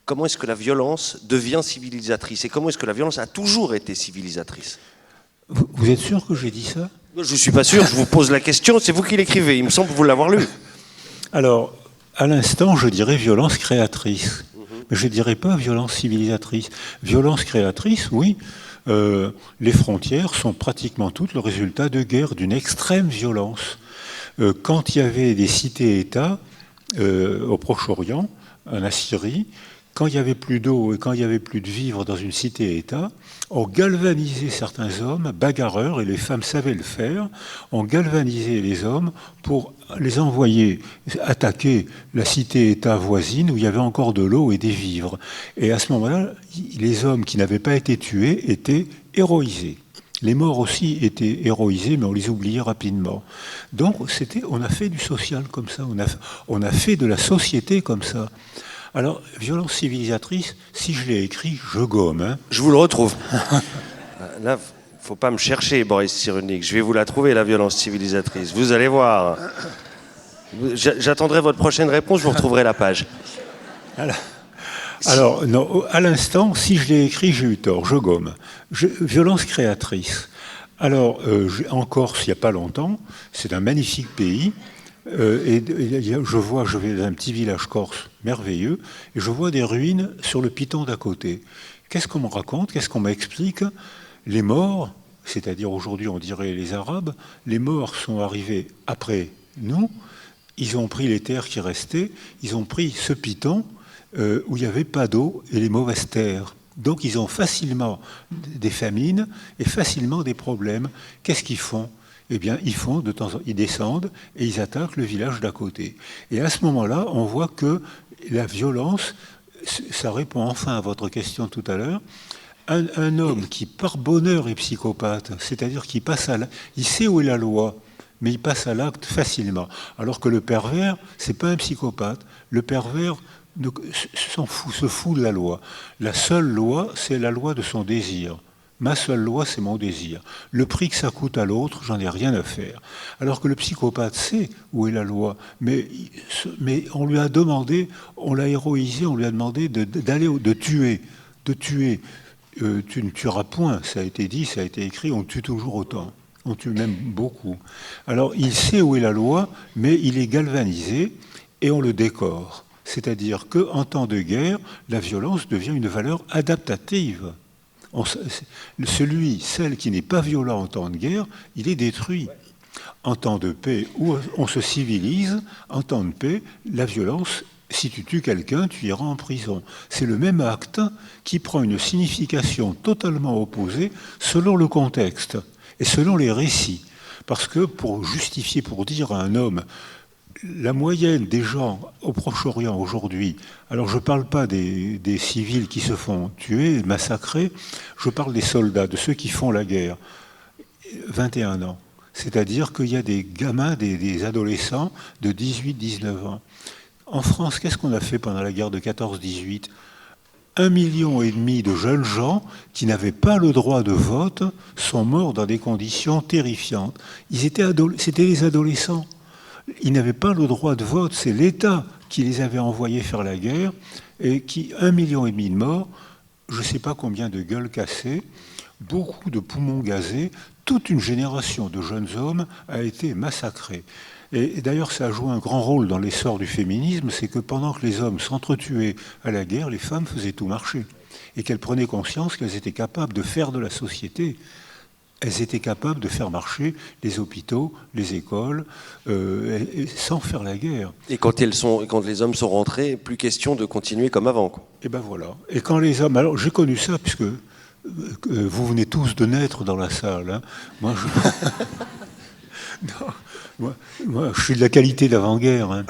Comment est-ce que la violence devient civilisatrice? Et comment est-ce que la violence a toujours été civilisatrice? Vous êtes sûr que j'ai dit ça? Je ne suis pas sûr, je vous pose la question, c'est vous qui l'écrivez, il me semble vous l'avoir lu. Alors, à l'instant, je dirais violence créatrice. Mais je ne dirais pas violence civilisatrice. Violence créatrice, oui. Les frontières sont pratiquement toutes le résultat de guerres d'une extrême violence. Quand il y avait des cités-États au Proche-Orient, en Assyrie, quand il n'y avait plus d'eau et quand il n'y avait plus de vivres dans une cité-État, on galvanisait certains hommes, bagarreurs, et les femmes savaient le faire, on galvanisait les hommes pour les envoyer attaquer la cité-État voisine où il y avait encore de l'eau et des vivres. Et à ce moment-là, les hommes qui n'avaient pas été tués étaient héroïsés. Les morts aussi étaient héroïsés, mais on les oubliait rapidement. Donc on a fait du social comme ça, on a fait de la société comme ça. Alors, violence civilisatrice, si je l'ai écrit, je gomme. Hein. Je vous le retrouve. Là, il ne faut pas me chercher, Boris Cyrulnik. Je vais vous la trouver, la violence civilisatrice. Vous allez voir. J'attendrai votre prochaine réponse, je vous retrouverai la page. Alors non, à l'instant, si je l'ai écrit, j'ai eu tort, je gomme. Violence créatrice. Alors, en Corse, il n'y a pas longtemps, c'est un magnifique pays. Et je vais dans un petit village corse merveilleux et je vois des ruines sur le piton d'à côté. Qu'est-ce qu'on me raconte? Qu'est-ce qu'on m'explique? Les morts, c'est-à-dire aujourd'hui on dirait les Arabes, les morts sont arrivés après nous, ils ont pris les terres qui restaient, ils ont pris ce piton où il n'y avait pas d'eau et les mauvaises terres. Donc ils ont facilement des famines et facilement des problèmes. Qu'est-ce qu'ils font? Eh bien, ils descendent et ils attaquent le village d'à côté. Et à ce moment-là, on voit que la violence, ça répond enfin à votre question tout à l'heure, un homme qui par bonheur est psychopathe, c'est-à-dire qu'il il sait où est la loi, mais il passe à l'acte facilement. Alors que le pervers, c'est pas un psychopathe. Le pervers se fout de la loi. La seule loi, c'est la loi de son désir. Ma seule loi, c'est mon désir. Le prix que ça coûte à l'autre, j'en ai rien à faire. Alors que le psychopathe sait où est la loi, mais on lui a demandé, on l'a héroïsé, on lui a demandé de tuer. Tu ne tueras point, ça a été dit, ça a été écrit, on tue toujours autant. On tue même beaucoup. Alors il sait où est la loi, mais il est galvanisé et on le décore. C'est-à-dire qu'en temps de guerre, la violence devient une valeur adaptative. Celle qui n'est pas violent en temps de guerre, il est détruit. En temps de paix, où on se civilise, en temps de paix, la violence, si tu tues quelqu'un, tu iras en prison. C'est le même acte qui prend une signification totalement opposée selon le contexte et selon les récits. Parce que pour justifier, pour dire à un homme, la moyenne des gens au Proche-Orient aujourd'hui, alors je ne parle pas des civils qui se font tuer, massacrer, je parle des soldats, de ceux qui font la guerre, 21 ans. C'est-à-dire qu'il y a des gamins, des adolescents de 18-19 ans. En France, qu'est-ce qu'on a fait pendant la guerre de 14-18 ? 1,5 million de jeunes gens qui n'avaient pas le droit de vote sont morts dans des conditions terrifiantes. C'était les adolescents. Ils n'avaient pas le droit de vote. C'est l'État qui les avait envoyés faire la guerre et qui, 1,5 million de morts, je ne sais pas combien de gueules cassées, beaucoup de poumons gazés, toute une génération de jeunes hommes a été massacrée. Et d'ailleurs, ça a joué un grand rôle dans l'essor du féminisme, c'est que pendant que les hommes s'entretuaient à la guerre, les femmes faisaient tout marcher. Et qu'elles prenaient conscience qu'elles étaient capables de faire de la société. Elles étaient capables de faire marcher les hôpitaux, les écoles, sans faire la guerre. Et quand les hommes sont rentrés, plus question de continuer comme avant, quoi. Et ben voilà. Et quand les hommes... Alors, j'ai connu ça, puisque vous venez tous de naître dans la salle. Hein. Moi, moi, je suis de la qualité d'avant-guerre. Hein.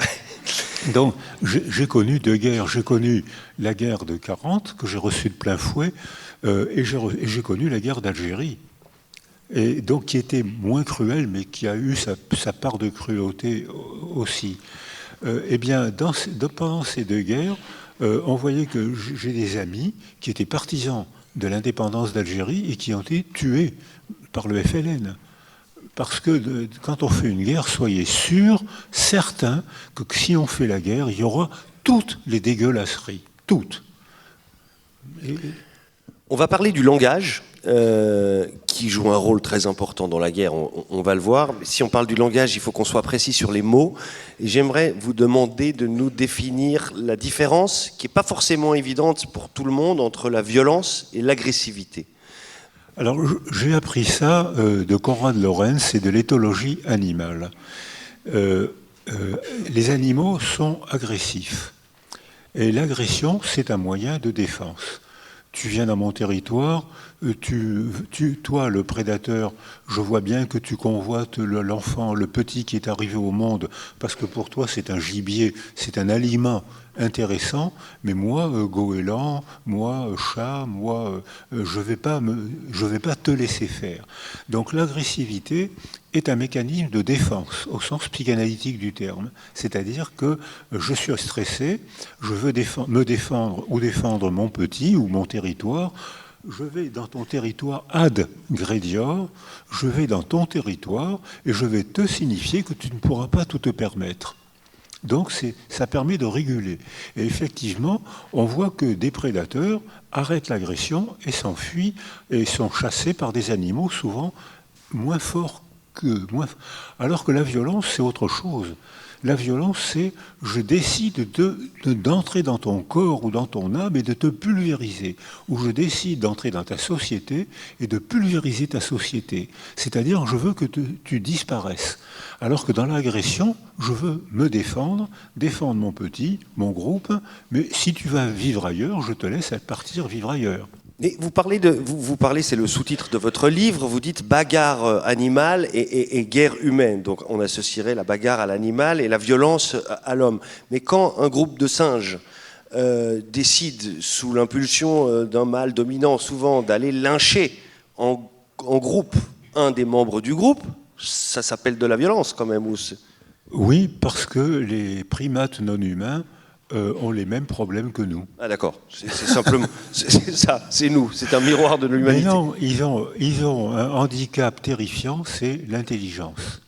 Donc, j'ai connu deux guerres. J'ai connu la guerre de 40, que j'ai reçue de plein fouet, et j'ai connu la guerre d'Algérie. Et donc, qui était moins cruelle, mais qui a eu sa part de cruauté aussi. Eh bien, pendant ces deux guerres, on voyait que j'ai des amis qui étaient partisans de l'indépendance d'Algérie et qui ont été tués par le FLN. Parce que quand on fait une guerre, soyez sûrs, certains, que si on fait la guerre, il y aura toutes les dégueulasseries. Toutes. On va parler du langage, qui joue un rôle très important dans la guerre, on va le voir. Mais si on parle du langage, il faut qu'on soit précis sur les mots. Et j'aimerais vous demander de nous définir la différence, qui n'est pas forcément évidente pour tout le monde, entre la violence et l'agressivité. Alors, j'ai appris ça de Konrad Lorenz et de l'éthologie animale. Les animaux sont agressifs. Et l'agression, c'est un moyen de défense. Tu viens dans mon territoire, toi, le prédateur, je vois bien que tu convoites l'enfant, le petit qui est arrivé au monde, parce que pour toi, c'est un gibier, c'est un aliment intéressant, mais moi, goéland, moi, chat, moi, je vais pas te laisser faire. Donc l'agressivité est un mécanisme de défense, au sens psychanalytique du terme. C'est-à-dire que je suis stressé, je veux me défendre ou défendre mon petit ou mon territoire. Je vais dans ton territoire ad gredior, je vais dans ton territoire et je vais te signifier que tu ne pourras pas tout te permettre. Donc ça permet de réguler. Et effectivement, on voit que des prédateurs arrêtent l'agression et s'enfuient et sont chassés par des animaux souvent moins forts alors que la violence, c'est autre chose. La violence, c'est je décide d'entrer dans ton corps ou dans ton âme et de te pulvériser. Ou je décide d'entrer dans ta société et de pulvériser ta société. C'est-à-dire, je veux que tu disparaisses. Alors que dans l'agression, je veux me défendre mon petit, mon groupe, mais si tu vas vivre ailleurs, je te laisse partir vivre ailleurs. Et vous parlez, c'est le sous-titre de votre livre, vous dites bagarre animale et guerre humaine. Donc on associerait la bagarre à l'animal et la violence à l'homme. Mais quand un groupe de singes décide, sous l'impulsion d'un mâle dominant souvent, d'aller lyncher en groupe un des membres du groupe, ça s'appelle de la violence quand même. Oui, parce que les primates non humains ont les mêmes problèmes que nous. Ah d'accord, c'est simplement, c'est ça, c'est nous, c'est un miroir de l'humanité. Mais non, ils ont un handicap terrifiant, c'est l'intelligence.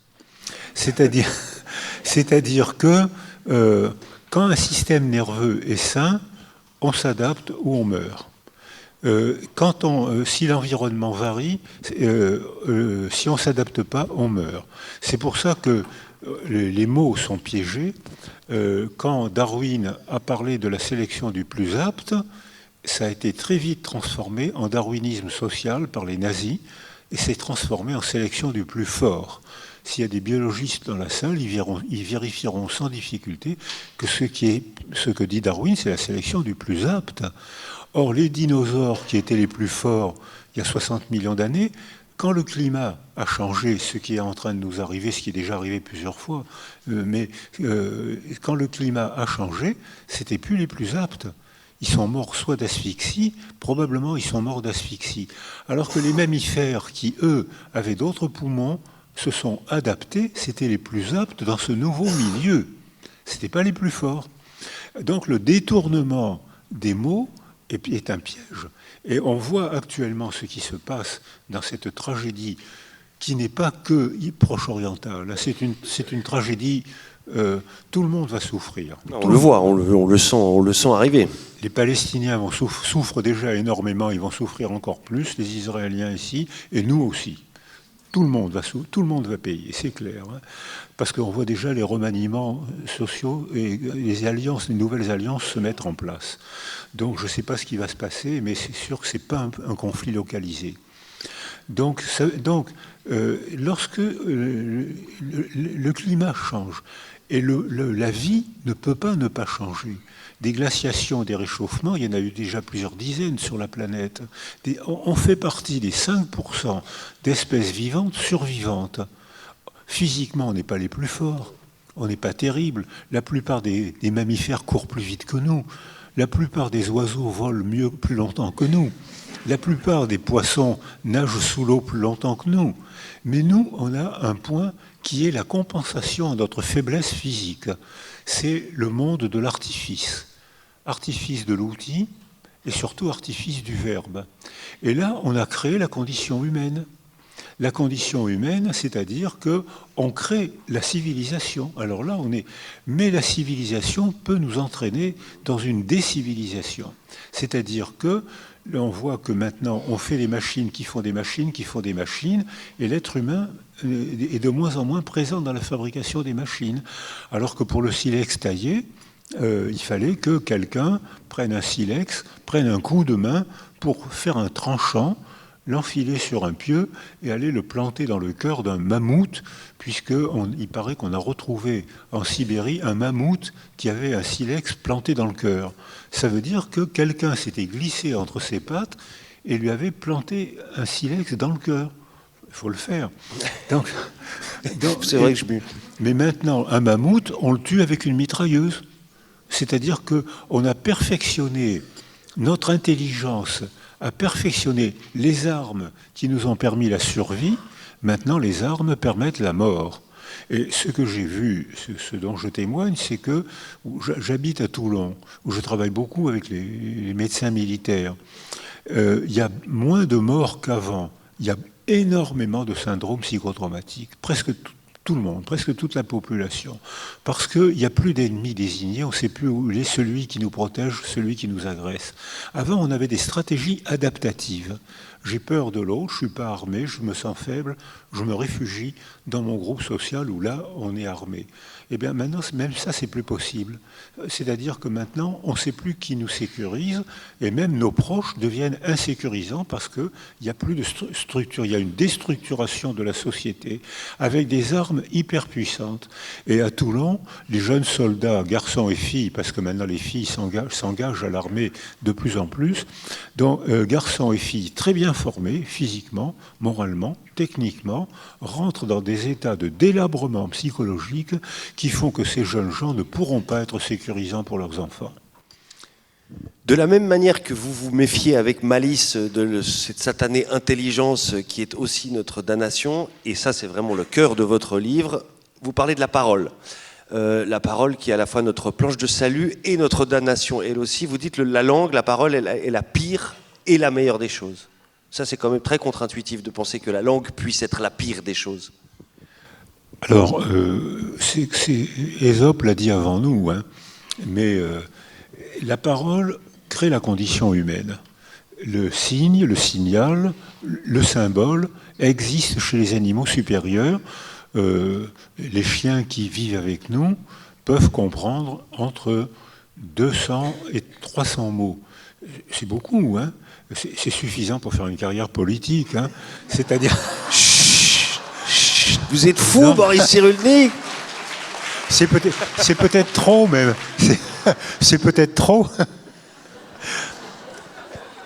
C'est-à-dire que quand un système nerveux est sain, on s'adapte ou on meurt. Si l'environnement varie, si on ne s'adapte pas, on meurt. C'est pour ça que les mots sont piégés. Quand Darwin a parlé de la sélection du plus apte, ça a été très vite transformé en darwinisme social par les nazis et s'est transformé en sélection du plus fort. S'il y a des biologistes dans la salle, ils vérifieront sans difficulté que ce que dit Darwin, c'est la sélection du plus apte. Or, les dinosaures qui étaient les plus forts il y a 60 millions d'années, quand le climat a changé, ce qui est en train de nous arriver, ce qui est déjà arrivé plusieurs fois, quand le climat a changé, c'était plus les plus aptes. Ils sont morts soit d'asphyxie, probablement ils sont morts d'asphyxie. Alors que les mammifères qui, eux, avaient d'autres poumons, se sont adaptés, c'était les plus aptes dans ce nouveau milieu. Ce n'étaient pas les plus forts. Donc le détournement des mots est un piège. Et on voit actuellement ce qui se passe dans cette tragédie qui n'est pas que proche-orientale. C'est une tragédie, tout le monde va souffrir. On le voit, on le sent arriver. Les Palestiniens souffrent déjà énormément, ils vont souffrir encore plus, les Israéliens ici, et nous aussi. Tout le monde va payer, c'est clair. Hein, parce qu'on voit déjà les remaniements sociaux et les nouvelles alliances se mettre en place. Donc je ne sais pas ce qui va se passer, mais c'est sûr que ce n'est pas un conflit localisé. Donc lorsque le climat change, et la vie ne peut pas ne pas changer. Des glaciations, des réchauffements, il y en a eu déjà plusieurs dizaines sur la planète. On fait partie des 5% d'espèces vivantes survivantes. Physiquement, on n'est pas les plus forts, on n'est pas terribles. La plupart des mammifères courent plus vite que nous. La plupart des oiseaux volent plus longtemps que nous. La plupart des poissons nagent sous l'eau plus longtemps que nous. Mais nous, on a un point qui est la compensation de notre faiblesse physique. C'est le monde de l'artifice. Artifice de l'outil et surtout artifice du verbe. Et là, on a créé la condition humaine. La condition humaine, c'est-à-dire qu'on crée la civilisation. Alors là, mais la civilisation peut nous entraîner dans une décivilisation. C'est-à-dire que on voit que maintenant, on fait des machines qui font des machines, qui font des machines, et l'être humain est de moins en moins présent dans la fabrication des machines. Alors que pour le silex taillé, il fallait que quelqu'un prenne un silex, prenne un coup de main pour faire un tranchant, l'enfiler sur un pieu et aller le planter dans le cœur d'un mammouth, puisqu'il paraît qu'on a retrouvé en Sibérie un mammouth qui avait un silex planté dans le cœur. Ça veut dire que quelqu'un s'était glissé entre ses pattes et lui avait planté un silex dans le cœur. Il faut le faire. Donc, c'est vrai que mais maintenant, un mammouth, on le tue avec une mitrailleuse. C'est-à-dire qu'on a perfectionné notre intelligence, a perfectionné les armes qui nous ont permis la survie. Maintenant, les armes permettent la mort. Et ce que j'ai vu, ce dont je témoigne, c'est que j'habite à Toulon, où je travaille beaucoup avec les médecins militaires. Il y a moins de morts qu'avant. Il y a énormément de syndromes psychotraumatiques, presque tout le monde, presque toute la population. Parce qu'il n'y a plus d'ennemis désignés, on ne sait plus où il est celui qui nous protège, celui qui nous agresse. Avant, on avait des stratégies adaptatives. J'ai peur de l'autre, je ne suis pas armé, je me sens faible, je me réfugie dans mon groupe social où là, on est armé. Eh bien maintenant, même ça, c'est plus possible. C'est-à-dire que maintenant, on ne sait plus qui nous sécurise, et même nos proches deviennent insécurisants parce qu'il n'y a plus de structure, il y a une déstructuration de la société avec des armes hyper puissantes. Et à Toulon, les jeunes soldats, garçons et filles, parce que maintenant les filles s'engagent à l'armée de plus en plus, donc garçons et filles très bien formés, physiquement, moralement, techniquement, rentrent dans des états de délabrement psychologique qui font que ces jeunes gens ne pourront pas être sécurisants pour leurs enfants. De la même manière que vous vous méfiez avec malice de cette satanée intelligence qui est aussi notre damnation, et ça c'est vraiment le cœur de votre livre, vous parlez de la parole. La parole qui est à la fois notre planche de salut et notre damnation. Elle aussi, vous dites la langue, la parole est la pire et la meilleure des choses. Ça, c'est quand même très contre-intuitif de penser que la langue puisse être la pire des choses. Alors, Ésope l'a dit avant nous, hein, mais la parole crée la condition humaine. Le signe, le signal, le symbole existent chez les animaux supérieurs. Les chiens qui vivent avec nous peuvent comprendre entre 200 et 300 mots. C'est beaucoup, hein. C'est suffisant pour faire une carrière politique, hein. C'est-à-dire... Vous êtes fou, non. Boris Cyrulnik. C'est peut-être trop, même. C'est peut-être trop.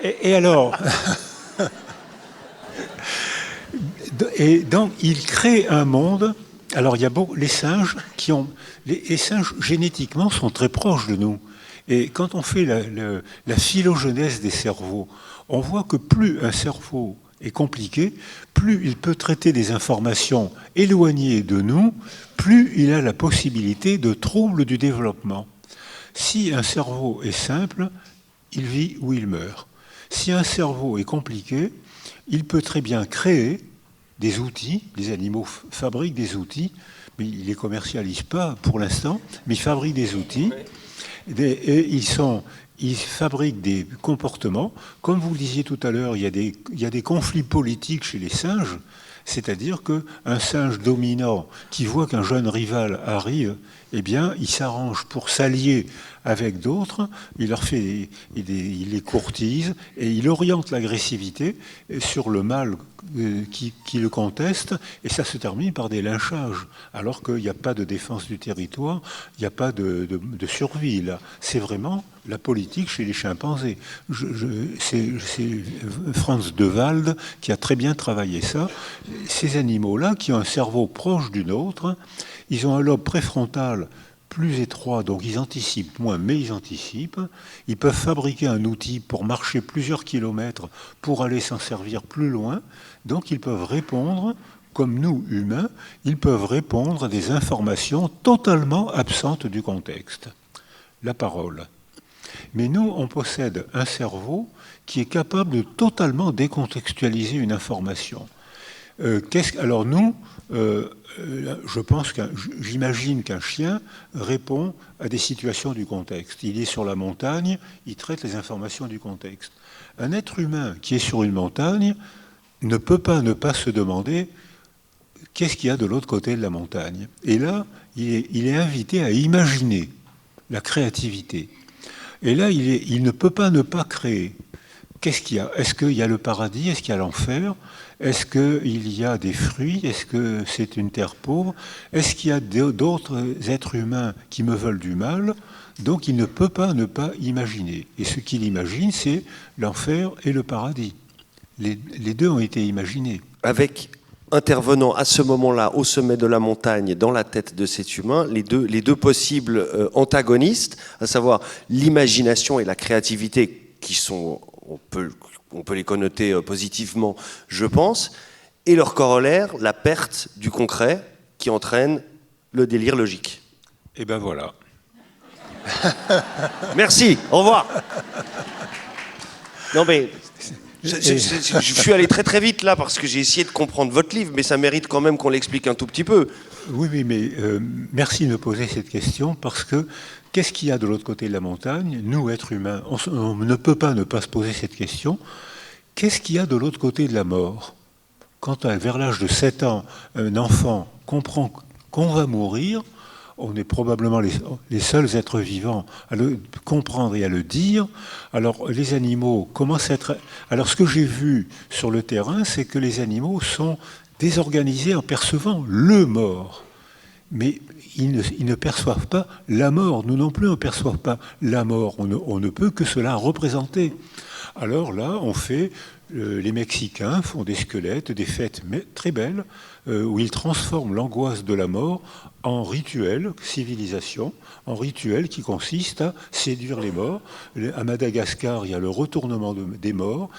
Et alors... Et donc, il crée un monde... Alors, il y a les singes qui ont... Les singes, génétiquement, sont très proches de nous. Et quand on fait la phylogenèse des cerveaux, on voit que plus un cerveau est compliqué, plus il peut traiter des informations éloignées de nous, plus il a la possibilité de troubles du développement. Si un cerveau est simple, il vit ou il meurt. Si un cerveau est compliqué, il peut très bien créer des outils, les animaux fabriquent des outils, mais ils ne les commercialisent pas pour l'instant, mais ils fabriquent des outils, et ils fabriquent des comportements. Comme vous le disiez tout à l'heure, il y a des conflits politiques chez les singes, c'est-à-dire qu'un singe dominant qui voit qu'un jeune rival arrive, eh bien, il s'arrange pour s'allier avec d'autres, il les courtise et il oriente l'agressivité sur le mâle qui le conteste, et ça se termine par des lynchages, alors qu'il n'y a pas de défense du territoire, il n'y a pas de survie. Là, c'est vraiment la politique chez les chimpanzés. C'est Franz de Waal qui a très bien travaillé ça. Ces animaux-là, qui ont un cerveau proche du nôtre, ils ont un lobe préfrontal plus étroit, donc ils anticipent moins, mais ils anticipent. Ils peuvent fabriquer un outil pour marcher plusieurs kilomètres pour aller s'en servir plus loin. Donc ils peuvent répondre, comme nous, humains, ils peuvent répondre à des informations totalement absentes du contexte. La parole. Mais nous, on possède un cerveau qui est capable de totalement décontextualiser une information. Alors nous, j'imagine qu'un chien répond à des situations du contexte. Il est sur la montagne, il traite les informations du contexte. Un être humain qui est sur une montagne ne peut pas ne pas se demander qu'est-ce qu'il y a de l'autre côté de la montagne. Et là, il est invité à imaginer la créativité. Et là, il ne peut pas ne pas créer. Qu'est-ce qu'il y a? Est-ce qu'il y a le paradis? Est-ce qu'il y a l'enfer? Est-ce qu'il y a des fruits? Est-ce que c'est une terre pauvre? Est-ce qu'il y a d'autres êtres humains qui me veulent du mal? Donc il ne peut pas ne pas imaginer. Et ce qu'il imagine, c'est l'enfer et le paradis. Les deux ont été imaginés. Avec intervenant à ce moment-là au sommet de la montagne dans la tête de cet humain, les deux possibles antagonistes, à savoir l'imagination et la créativité qui sont, on peut les connoter positivement, je pense, et leur corollaire, la perte du concret qui entraîne le délire logique. Et ben voilà. Merci, au revoir. Non mais, je suis allé très très vite là parce que j'ai essayé de comprendre votre livre, mais ça mérite quand même qu'on l'explique un tout petit peu. Oui, mais merci de me poser cette question, parce que qu'est-ce qu'il y a de l'autre côté de la montagne? Nous, êtres humains, on ne peut pas ne pas se poser cette question. Qu'est-ce qu'il y a de l'autre côté de la mort? Quand vers l'âge de 7 ans, un enfant comprend qu'on va mourir, on est probablement les seuls êtres vivants à le comprendre et à le dire. Alors les animaux commencent à être... Alors ce que j'ai vu sur le terrain, c'est que les animaux sont désorganisés en percevant le mort. Mais ils ne perçoivent pas la mort. Nous non plus, on ne perçoit pas la mort. On ne peut que cela représenter. Alors là, les Mexicains font des squelettes, des fêtes très belles, où ils transforment l'angoisse de la mort en rituel, civilisation, en rituel qui consiste à séduire les morts. À Madagascar, il y a le retournement des morts.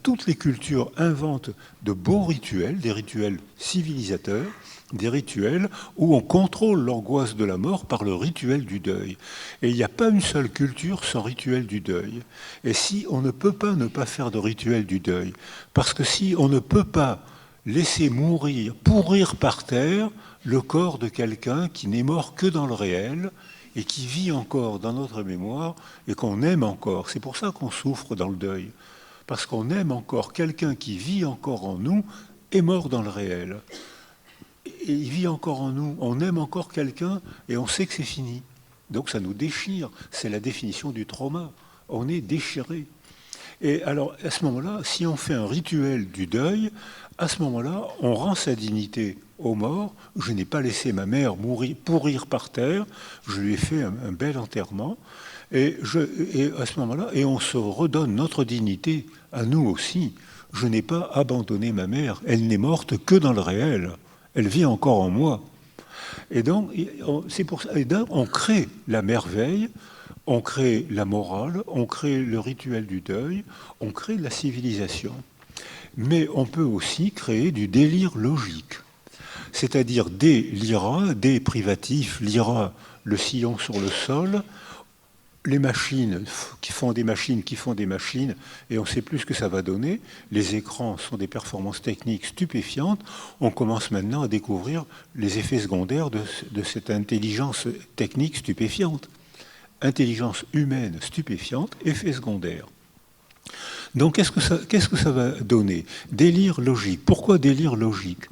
Toutes les cultures inventent de beaux rituels, des rituels civilisateurs, des rituels où on contrôle l'angoisse de la mort par le rituel du deuil. Et il n'y a pas une seule culture sans rituel du deuil. Et si on ne peut pas ne pas faire de rituel du deuil, parce que si on ne peut pas laisser pourrir par terre le corps de quelqu'un qui n'est mort que dans le réel et qui vit encore dans notre mémoire et qu'on aime encore. C'est pour ça qu'on souffre dans le deuil. Parce qu'on aime encore quelqu'un qui vit encore en nous et mort dans le réel. Et il vit encore en nous, on aime encore quelqu'un et on sait que c'est fini. Donc ça nous déchire, c'est la définition du trauma. On est déchiré. Et alors, à ce moment-là, si on fait un rituel du deuil, à ce moment-là, on rend sa dignité aux morts. Je n'ai pas laissé ma mère pourrir par terre, je lui ai fait un bel enterrement. Et à ce moment-là, et on se redonne notre dignité à nous aussi. Je n'ai pas abandonné ma mère, elle n'est morte que dans le réel. Elle vit encore en moi. Et donc, c'est pour ça. Et donc, on crée la merveille, on crée la morale, on crée le rituel du deuil, on crée la civilisation. mais on peut aussi créer du délire logique. C'est-à-dire délira, dé privatif, lira le sillon sur le sol, les machines qui font des machines, et on ne sait plus ce que ça va donner. Les écrans sont des performances techniques stupéfiantes. On commence maintenant à découvrir les effets secondaires de cette intelligence technique stupéfiante. Intelligence humaine stupéfiante, effets secondaires. Donc qu'est-ce que ça va donner? Délire logique. Pourquoi délire logique?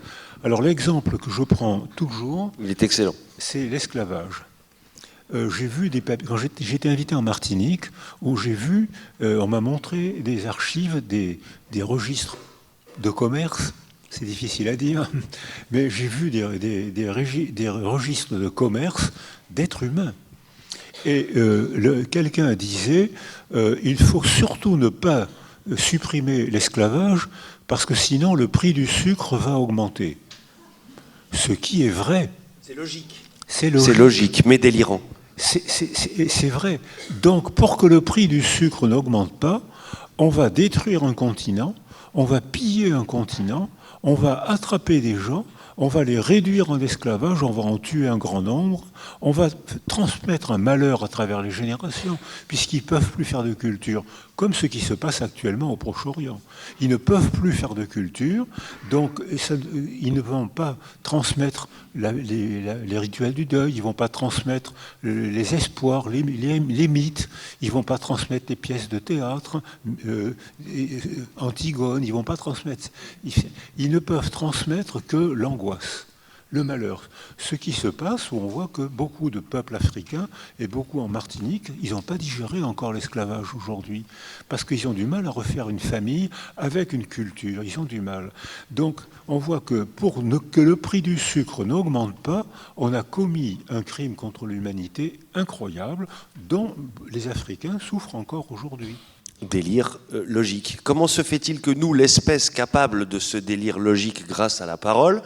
Alors l'exemple que je prends toujours, il est excellent, c'est l'esclavage. J'ai vu quand j'étais invité en Martinique, où j'ai vu, on m'a montré des archives des registres de commerce, c'est difficile à dire, mais j'ai vu des registres de commerce d'êtres humains. Et quelqu'un disait, il faut surtout ne pas supprimer l'esclavage, parce que sinon le prix du sucre va augmenter. Ce qui est vrai. C'est logique. C'est logique. C'est logique, mais délirant. C'est vrai. Donc, pour que le prix du sucre n'augmente pas, on va détruire un continent, on va piller un continent, on va attraper des gens, on va les réduire en esclavage, on va en tuer un grand nombre, on va transmettre un malheur à travers les générations, puisqu'ils ne peuvent plus faire de culture, comme ce qui se passe actuellement au Proche-Orient. Ils ne peuvent plus faire de culture, donc ils ne vont pas transmettre les rituels du deuil, ils ne vont pas transmettre les espoirs, les mythes, ils ne vont pas transmettre les pièces de théâtre, Antigone, ils ne vont pas transmettre. Ils ne peuvent transmettre que l'angoisse, le malheur. Ce qui se passe, où on voit que beaucoup de peuples africains, et beaucoup en Martinique, ils n'ont pas digéré encore l'esclavage aujourd'hui, parce qu'ils ont du mal à refaire une famille avec une culture, ils ont du mal. Donc on voit que pour que le prix du sucre n'augmente pas, on a commis un crime contre l'humanité incroyable, dont les Africains souffrent encore aujourd'hui. Délire logique. Comment se fait-il que nous, l'espèce capable de ce délire logique grâce à la parole,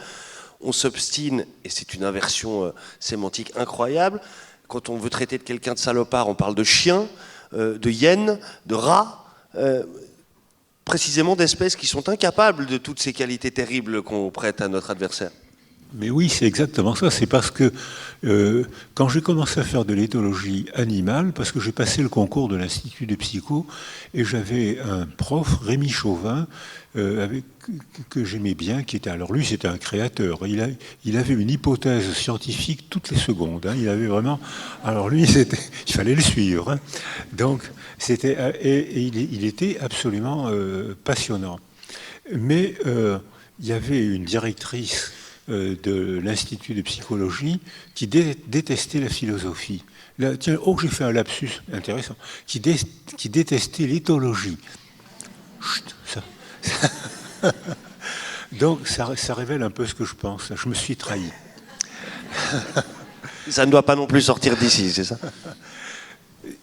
on s'obstine, et c'est une inversion sémantique incroyable, quand on veut traiter de quelqu'un de salopard, on parle de chien, de hyène, de rat, précisément d'espèces qui sont incapables de toutes ces qualités terribles qu'on prête à notre adversaire. Mais oui, c'est exactement ça. C'est parce que quand j'ai commencé à faire de l'éthologie animale, parce que j'ai passé le concours de l'Institut de Psycho, et j'avais un prof, Rémi Chauvin, que j'aimais bien, qui était, alors lui c'était un créateur, il avait une hypothèse scientifique toutes les secondes, hein, il avait vraiment, alors lui il fallait le suivre, hein. Donc il était absolument passionnant. Mais il y avait une directrice de l'Institut de psychologie qui détestait la philosophie. Là, tiens, j'ai fait un lapsus intéressant, qui détestait l'éthologie. Chut, ça. Donc ça révèle un peu ce que je pense. Je me suis trahi. Ça ne doit pas non plus sortir d'ici, c'est ça?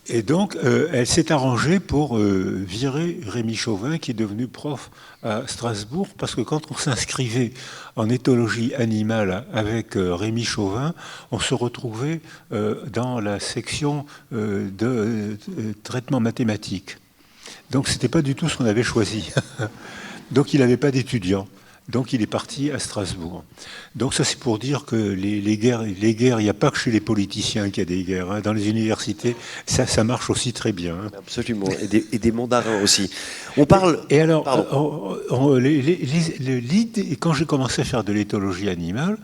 Et donc, elle s'est arrangée pour virer Rémi Chauvin, qui est devenu prof à Strasbourg, parce que quand on s'inscrivait en éthologie animale avec Rémi Chauvin, on se retrouvait dans la section de traitement mathématique. Donc, ce n'était pas du tout ce qu'on avait choisi. Donc, il n'avait pas d'étudiants. Donc il est parti à Strasbourg. Donc ça c'est pour dire que les guerres, il n'y a pas que chez les politiciens qu'il y a des guerres. Hein. Dans les universités, ça marche aussi très bien. Hein. Absolument, et des mandarins aussi. On parle... Et alors, quand j'ai commencé à faire de l'éthologie animale,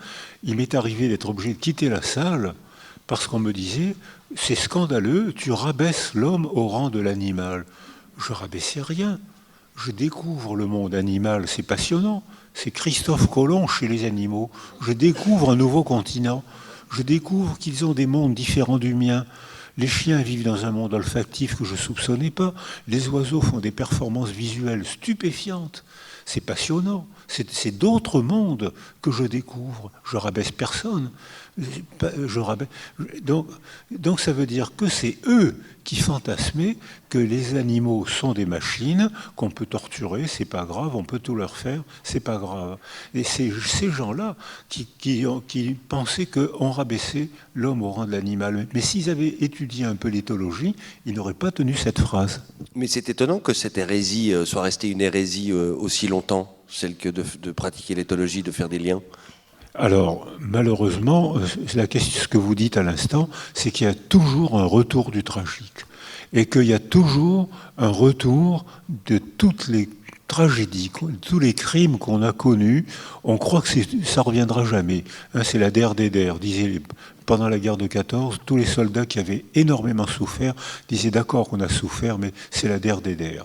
il m'est arrivé d'être obligé de quitter la salle parce qu'on me disait « c'est scandaleux, tu rabaisses l'homme au rang de l'animal ». Je rabaissais rien. Je découvre le monde animal, c'est passionnant. C'est Christophe Colomb chez les animaux. Je découvre un nouveau continent. Je découvre qu'ils ont des mondes différents du mien. Les chiens vivent dans un monde olfactif que je ne soupçonnais pas. Les oiseaux font des performances visuelles stupéfiantes. C'est passionnant. C'est d'autres mondes que je découvre. Je rabaisse personne. Donc ça veut dire que c'est eux qui fantasmaient que les animaux sont des machines qu'on peut torturer, c'est pas grave, on peut tout leur faire, c'est pas grave. Et c'est ces gens-là qui pensaient qu'on rabaissait l'homme au rang de l'animal. Mais s'ils avaient étudié un peu l'éthologie, ils n'auraient pas tenu cette phrase. Mais c'est étonnant que cette hérésie soit restée une hérésie aussi longtemps, celle que de pratiquer l'éthologie, de faire des liens. Alors, malheureusement, ce que vous dites à l'instant, c'est qu'il y a toujours un retour du tragique. Et qu'il y a toujours un retour de toutes les tragédies, tous les crimes qu'on a connus. On croit que ça ne reviendra jamais. Hein, c'est la der des der, pendant la guerre de 14, tous les soldats qui avaient énormément souffert disaient d'accord qu'on a souffert, mais c'est la der des der.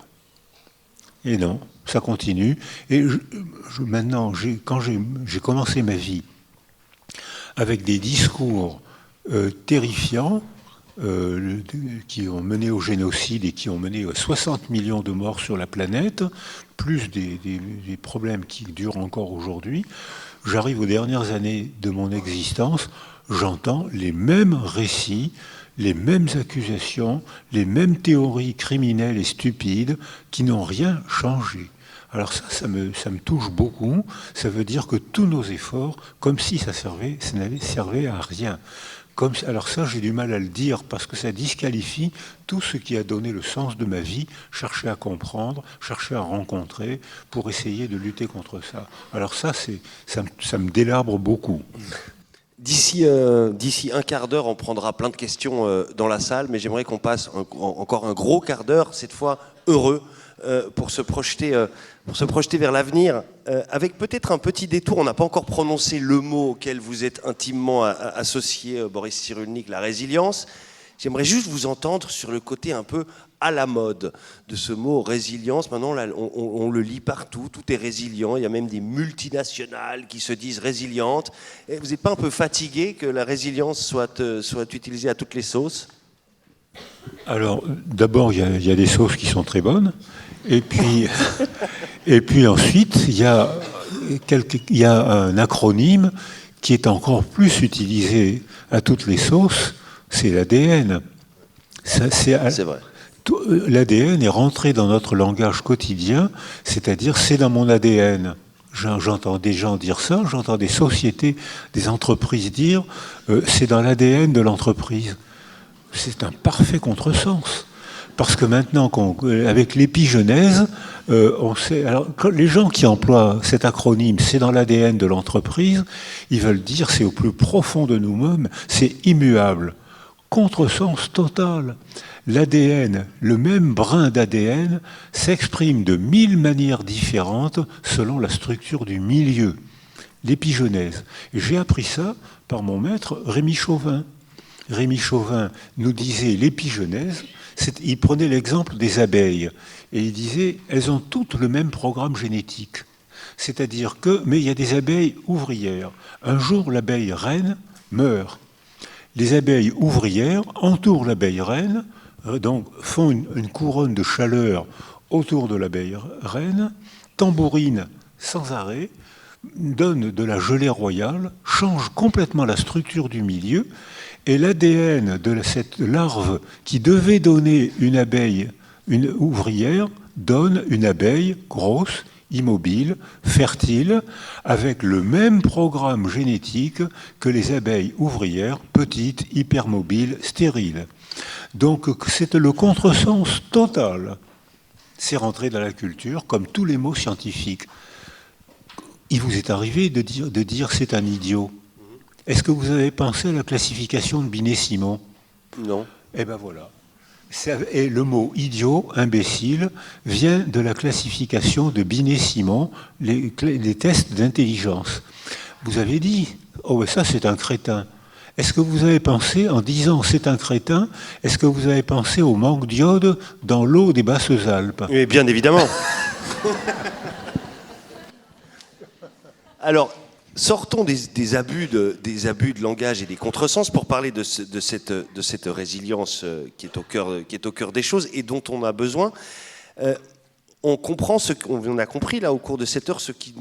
Et non, ça continue. Et maintenant, quand j'ai commencé ma vie avec des discours terrifiants qui ont mené au génocide et qui ont mené à 60 millions de morts sur la planète, plus des problèmes qui durent encore aujourd'hui, j'arrive aux dernières années de mon existence, j'entends les mêmes récits, les mêmes accusations, les mêmes théories criminelles et stupides qui n'ont rien changé. Alors ça me touche beaucoup. Ça veut dire que tous nos efforts, comme si ça n'avait servi à rien. Alors ça, j'ai du mal à le dire parce que ça disqualifie tout ce qui a donné le sens de ma vie, chercher à comprendre, chercher à rencontrer pour essayer de lutter contre ça. Alors ça me délabre beaucoup. D'ici un quart d'heure, on prendra plein de questions dans la salle, mais j'aimerais qu'on passe encore un gros quart d'heure, cette fois heureux, pour se projeter vers l'avenir, avec peut-être un petit détour. On n'a pas encore prononcé le mot auquel vous êtes intimement associé, Boris Cyrulnik, la résilience. J'aimerais juste vous entendre sur le côté un peu à la mode de ce mot résilience. Maintenant, là, on le lit partout, tout est résilient. Il y a même des multinationales qui se disent résilientes. Et vous n'êtes pas un peu fatigué que la résilience soit utilisée à toutes les sauces ? Alors, d'abord, il y a des sauces qui sont très bonnes. Et puis ensuite, il y a un acronyme qui est encore plus utilisé à toutes les sauces, c'est l'ADN. C'est vrai. L'ADN est rentré dans notre langage quotidien, c'est-à-dire c'est dans mon ADN. J'entends des gens dire ça, j'entends des sociétés, des entreprises dire c'est dans l'ADN de l'entreprise. C'est un parfait contresens. Parce que maintenant, avec l'épigenèse, on sait. Alors, les gens qui emploient cet acronyme, c'est dans l'ADN de l'entreprise, ils veulent dire c'est au plus profond de nous-mêmes, c'est immuable. Contresens total. L'ADN, le même brin d'ADN, s'exprime de 1000 manières différentes selon la structure du milieu. L'épigenèse. Et j'ai appris ça par mon maître Rémi Chauvin. Rémi Chauvin nous disait l'épigenèse, il prenait l'exemple des abeilles et il disait elles ont toutes le même programme génétique. C'est-à-dire mais il y a des abeilles ouvrières. Un jour, l'abeille reine meurt. Les abeilles ouvrières entourent l'abeille reine, donc font une couronne de chaleur autour de l'abeille reine, tambourinent sans arrêt, donnent de la gelée royale, changent complètement la structure du milieu. Et l'ADN de cette larve qui devait donner une ouvrière, donne une abeille grosse, immobile, fertile, avec le même programme génétique que les abeilles ouvrières, petites, hypermobiles, stériles. Donc c'est le contresens total. C'est rentré dans la culture comme tous les mots scientifiques. Il vous est arrivé de dire c'est un idiot. Est-ce que vous avez pensé à la classification de Binet-Simon ? Non. Eh bien voilà. Et le mot idiot, imbécile, vient de la classification de Binet-Simon, les tests d'intelligence. Vous avez dit, oh ça c'est un crétin. Est-ce que vous avez pensé, en disant c'est un crétin, est-ce que vous avez pensé au manque d'iode dans l'eau des Basses-Alpes ? Mais bien évidemment. Alors, sortons des abus de langage et des contresens pour parler de cette résilience qui est au cœur des choses et dont on a besoin. On a compris là au cours de cette heure ce qui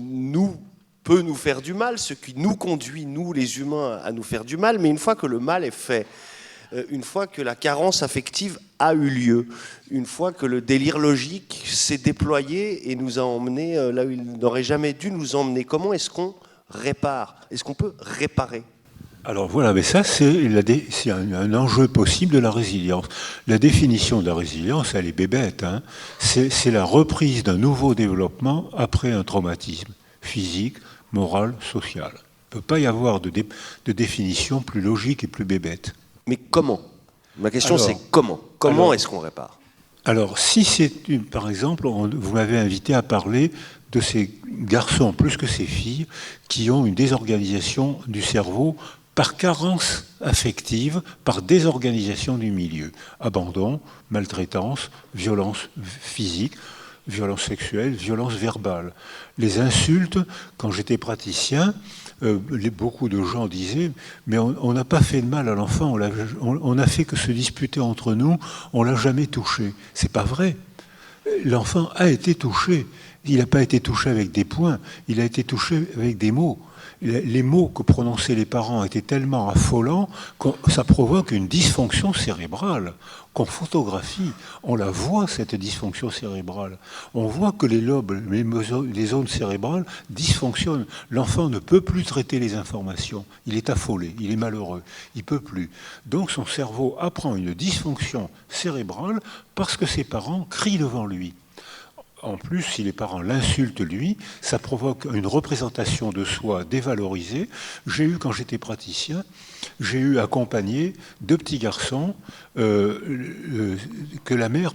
peut nous faire du mal, ce qui nous conduit, nous les humains, à nous faire du mal. Mais une fois que le mal est fait, une fois que la carence affective a eu lieu, une fois que le délire logique s'est déployé et nous a emmenés là où il n'aurait jamais dû nous emmener, comment est-ce qu'on répare ? Est-ce qu'on peut réparer ? Alors voilà, mais ça c'est un enjeu possible de la résilience. La définition de la résilience, elle est bébête, hein. C'est la reprise d'un nouveau développement après un traumatisme physique, moral, social. Il ne peut pas y avoir de définition plus logique et plus bébête. Mais comment? Ma question c'est comment? Comment est-ce qu'on répare? Alors si c'est, par exemple, vous m'avez invité à parler de ces garçons plus que ces filles qui ont une désorganisation du cerveau par carence affective, par désorganisation du milieu. Abandon, maltraitance, violence physique, violence sexuelle, violence verbale. Les insultes, quand j'étais praticien, beaucoup de gens disaient « mais on n'a pas fait de mal à l'enfant, on n'a fait que se disputer entre nous, on ne l'a jamais touché ». C'est pas vrai. L'enfant a été touché. Il n'a pas été touché avec des poings, il a été touché avec des mots. Les mots que prononçaient les parents étaient tellement affolants que ça provoque une dysfonction cérébrale qu'on photographie. On la voit, cette dysfonction cérébrale. On voit que les lobes, les zones cérébrales dysfonctionnent. L'enfant ne peut plus traiter les informations. Il est affolé, il est malheureux, il ne peut plus. Donc son cerveau apprend une dysfonction cérébrale parce que ses parents crient devant lui. En plus, si les parents l'insultent lui, ça provoque une représentation de soi dévalorisée. Quand j'étais praticien, j'ai eu accompagné 2 petits garçons que la mère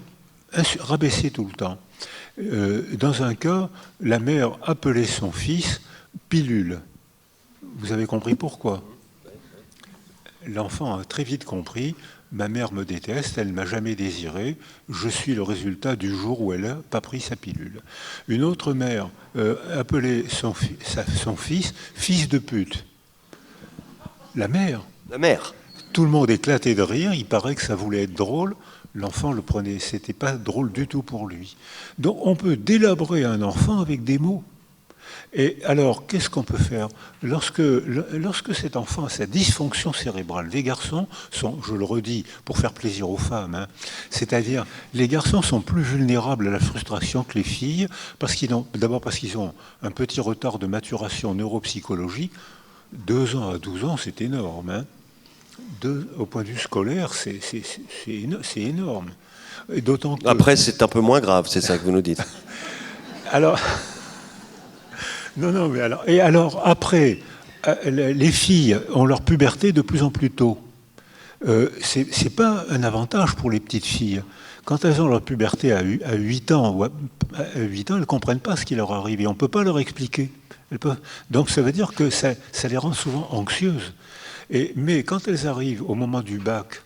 rabaissait tout le temps. Dans un cas, la mère appelait son fils Pilule. Vous avez compris pourquoi? L'enfant a très vite compris. Ma mère me déteste, elle ne m'a jamais désiré, je suis le résultat du jour où elle n'a pas pris sa pilule. Une autre mère appelait son fils « fils de pute ». La mère. Tout le monde éclatait de rire, il paraît que ça voulait être drôle, l'enfant le prenait, c'était pas drôle du tout pour lui. Donc on peut délabrer un enfant avec des mots. Et alors, qu'est-ce qu'on peut faire lorsque cet enfant a sa dysfonction cérébrale? Les garçons sont, je le redis, pour faire plaisir aux femmes, hein, c'est-à-dire les garçons sont plus vulnérables à la frustration que les filles, d'abord parce qu'ils ont un petit retard de maturation neuropsychologique. 2 ans à 12 ans, c'est énorme. Hein. Au point de vue scolaire, c'est énorme. Et d'autant que... Après, c'est un peu moins grave, c'est ça que vous nous dites. Alors... Non, mais alors après, les filles ont leur puberté de plus en plus tôt. C'est pas un avantage pour les petites filles. Quand elles ont leur puberté à 8 ans, elles ne comprennent pas ce qui leur arrive et on ne peut pas leur expliquer. Donc ça veut dire que ça les rend souvent anxieuses. Mais quand elles arrivent au moment du bac,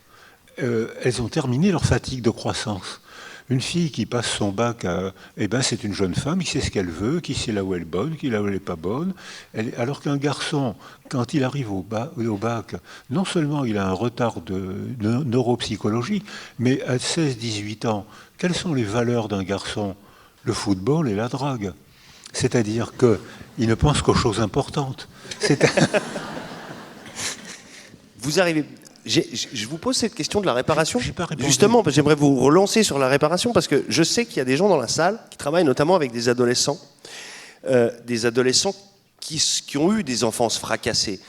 elles ont terminé leur fatigue de croissance. Une fille qui passe son bac, c'est une jeune femme qui sait ce qu'elle veut, qui sait là où elle est bonne, qui là où elle n'est pas bonne. Alors qu'un garçon, quand il arrive au bac, non seulement il a un retard de neuropsychologie, mais à 16-18 ans, quelles sont les valeurs d'un garçon? Le football et la drague. C'est-à-dire qu'il ne pense qu'aux choses importantes. Vous arrivez... Je vous pose cette question de la réparation. Justement, j'aimerais vous relancer sur la réparation parce que je sais qu'il y a des gens dans la salle qui travaillent notamment avec des adolescents qui ont eu des enfances fracassées,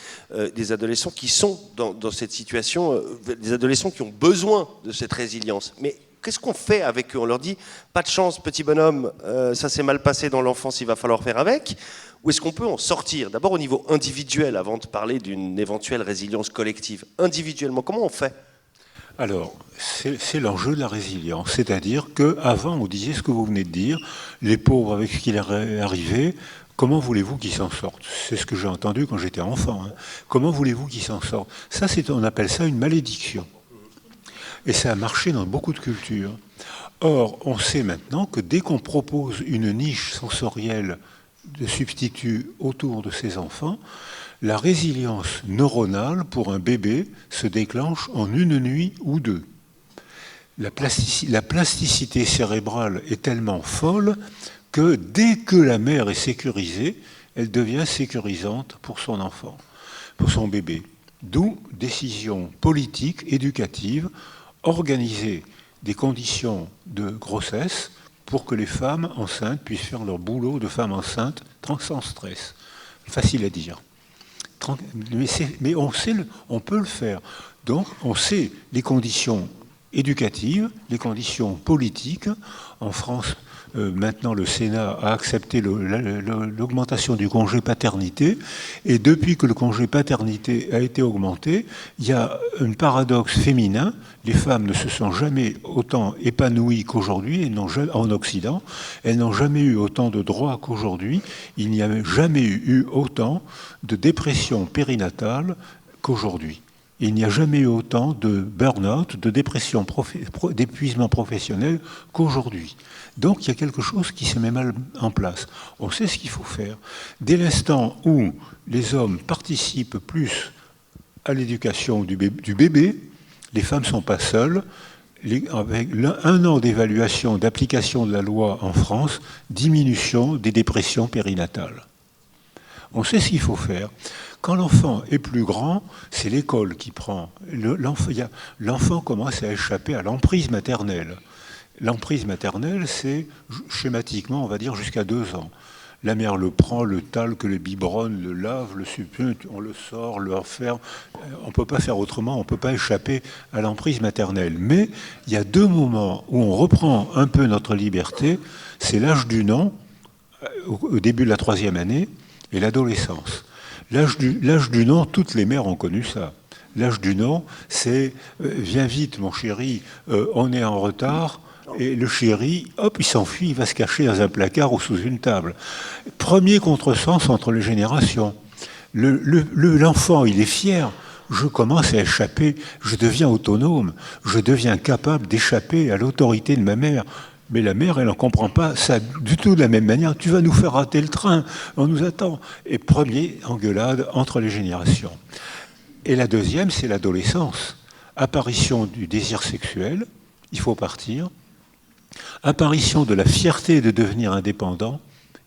des adolescents qui sont dans cette situation, des adolescents qui ont besoin de cette résilience. Mais qu'est-ce qu'on fait avec eux? On leur dit « pas de chance, petit bonhomme, ça s'est mal passé dans l'enfance, il va falloir faire avec ». Ou est-ce qu'on peut en sortir? D'abord au niveau individuel, avant de parler d'une éventuelle résilience collective. Individuellement, comment on fait? Alors, c'est l'enjeu de la résilience. C'est-à-dire qu'avant, on disait ce que vous venez de dire, les pauvres avec ce qui leur est arrivé, comment voulez-vous qu'ils s'en sortent? C'est ce que j'ai entendu quand j'étais enfant. Hein. Comment voulez-vous qu'ils s'en sortent? Ça, on appelle ça une malédiction. Et ça a marché dans beaucoup de cultures. Or, on sait maintenant que dès qu'on propose une niche sensorielle de substitut autour de ces enfants, la résilience neuronale pour un bébé se déclenche en une nuit ou 2. La plasticité cérébrale est tellement folle que dès que la mère est sécurisée, elle devient sécurisante pour son enfant, pour son bébé. D'où décision politique, éducative, organiser des conditions de grossesse pour que les femmes enceintes puissent faire leur boulot de femmes enceintes sans stress. Facile à dire. mais on peut le faire. Donc, on sait les conditions éducatives, les conditions politiques. En France, maintenant, le Sénat a accepté l'augmentation du congé paternité. Et depuis que le congé paternité a été augmenté, il y a un paradoxe féminin. Les femmes ne se sont jamais autant épanouies qu'aujourd'hui, en Occident. Elles n'ont jamais eu autant de droits qu'aujourd'hui. Il n'y a jamais eu autant de dépression périnatale qu'aujourd'hui. Il n'y a jamais eu autant de burn-out, de dépression, d'épuisement professionnel qu'aujourd'hui. Donc il y a quelque chose qui se met mal en place. On sait ce qu'il faut faire. Dès l'instant où les hommes participent plus à l'éducation du bébé, les femmes ne sont pas seules. Avec 1 an d'évaluation, d'application de la loi en France, diminution des dépressions périnatales. On sait ce qu'il faut faire. Quand l'enfant est plus grand, c'est l'école qui prend. L'enfant commence à échapper à l'emprise maternelle. L'emprise maternelle, c'est schématiquement, on va dire, jusqu'à 2 ans. La mère le prend, le talque, le biberonne, le lave, le suppute, on le sort, le referme. On ne peut pas faire autrement, on ne peut pas échapper à l'emprise maternelle. Mais il y a 2 moments où on reprend un peu notre liberté. C'est l'âge du non, au début de la 3e année, et l'adolescence. L'âge du non, toutes les mères ont connu ça. L'âge du non, c'est viens vite mon chéri, on est en retard. Et le chéri, hop, il s'enfuit, il va se cacher dans un placard ou sous une table. Premier contresens entre les générations. L'enfant, il est fier. Je commence à échapper, je deviens autonome, je deviens capable d'échapper à l'autorité de ma mère. Mais la mère, elle n'en comprend pas ça du tout de la même manière. Tu vas nous faire rater le train, on nous attend. Et premier engueulade entre les générations. Et la deuxième, c'est l'adolescence. Apparition du désir sexuel, il faut partir. Apparition de la fierté de devenir indépendant,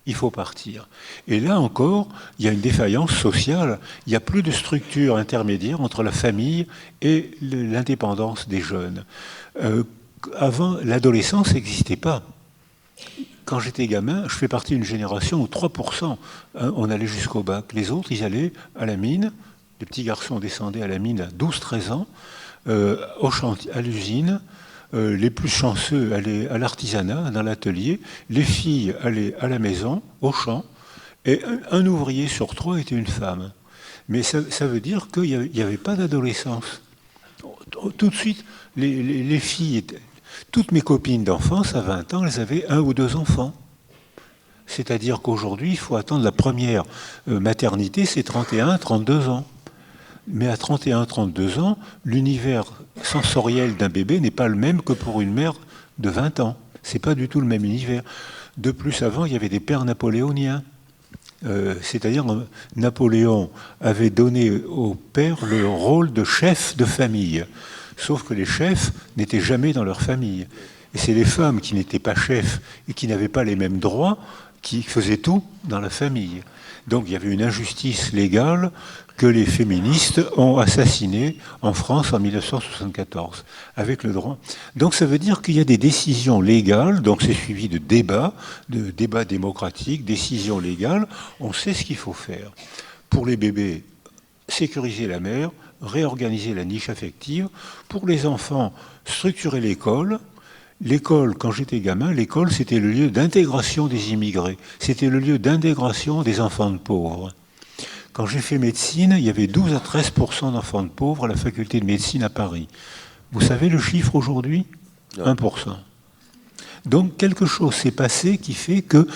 il faut partir. Et là encore, il y a une défaillance sociale. Il n'y a plus de structure intermédiaire entre la famille et l'indépendance des jeunes. Avant, l'adolescence n'existait pas. Quand j'étais gamin, je fais partie d'une génération où 3%, on allait jusqu'au bac. Les autres, ils allaient à la mine. Les petits garçons descendaient à la mine à 12-13 ans, à l'usine. Les plus chanceux allaient à l'artisanat, dans l'atelier. Les filles allaient à la maison, au champ. Et un ouvrier sur 3 était une femme. Mais ça veut dire qu'il n'y avait pas d'adolescence. Tout de suite, les filles... Toutes mes copines d'enfance, à 20 ans, elles avaient 1 ou 2 enfants. C'est-à-dire qu'aujourd'hui, il faut attendre la première maternité, c'est 31, 32 ans. Mais à 31, 32 ans, l'univers sensoriel d'un bébé n'est pas le même que pour une mère de 20 ans. C'est pas du tout le même univers. De plus, avant, il y avait des pères napoléoniens. C'est-à-dire, Napoléon avait donné au père le rôle de chef de famille. Sauf que les chefs n'étaient jamais dans leur famille. Et c'est les femmes qui n'étaient pas chefs et qui n'avaient pas les mêmes droits qui faisaient tout dans la famille. Donc il y avait une injustice légale que les féministes ont assassinée en France en 1974, avec le droit. Donc ça veut dire qu'il y a des décisions légales, donc c'est suivi de débats démocratiques, décisions légales. On sait ce qu'il faut faire. Pour les bébés, sécuriser la mère, réorganiser la niche affective. Pour les enfants, structurer l'école. L'école, quand j'étais gamin, l'école, c'était le lieu d'intégration des immigrés. C'était le lieu d'intégration des enfants de pauvres. Quand j'ai fait médecine, il y avait 12 à 13% d'enfants de pauvres à la faculté de médecine à Paris. Vous savez le chiffre aujourd'hui ? 1%. Donc quelque chose s'est passé qui fait que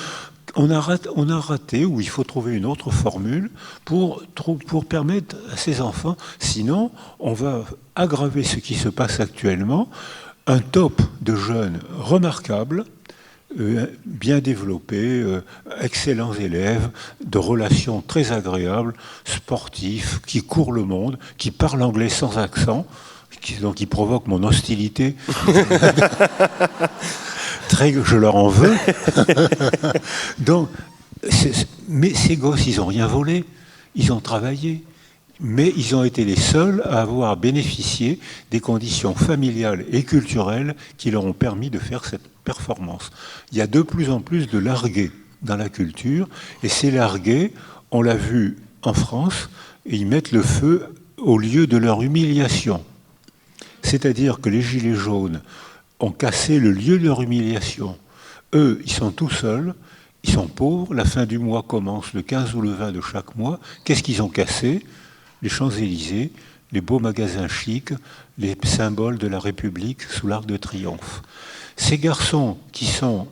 on a raté, ou il faut trouver une autre formule pour permettre à ces enfants, sinon on va aggraver ce qui se passe actuellement, un top de jeunes remarquables, bien développés, excellents élèves, de relations très agréables, sportifs, qui courent le monde, qui parlent anglais sans accent, donc qui provoquent mon hostilité. Je leur en veux. Donc, mais ces gosses, ils n'ont rien volé, ils ont travaillé. Mais ils ont été les seuls à avoir bénéficié des conditions familiales et culturelles qui leur ont permis de faire cette performance. Il y a de plus en plus de largués dans la culture, et ces largués, on l'a vu en France, et ils mettent le feu au lieu de leur humiliation. C'est-à-dire que les gilets jaunes ont cassé le lieu de leur humiliation. Eux, ils sont tout seuls, ils sont pauvres, la fin du mois commence le 15 ou le 20 de chaque mois. Qu'est-ce qu'ils ont cassé? Les Champs-Élysées, les beaux magasins chics, les symboles de la République sous l'Arc de Triomphe. Ces garçons qui sont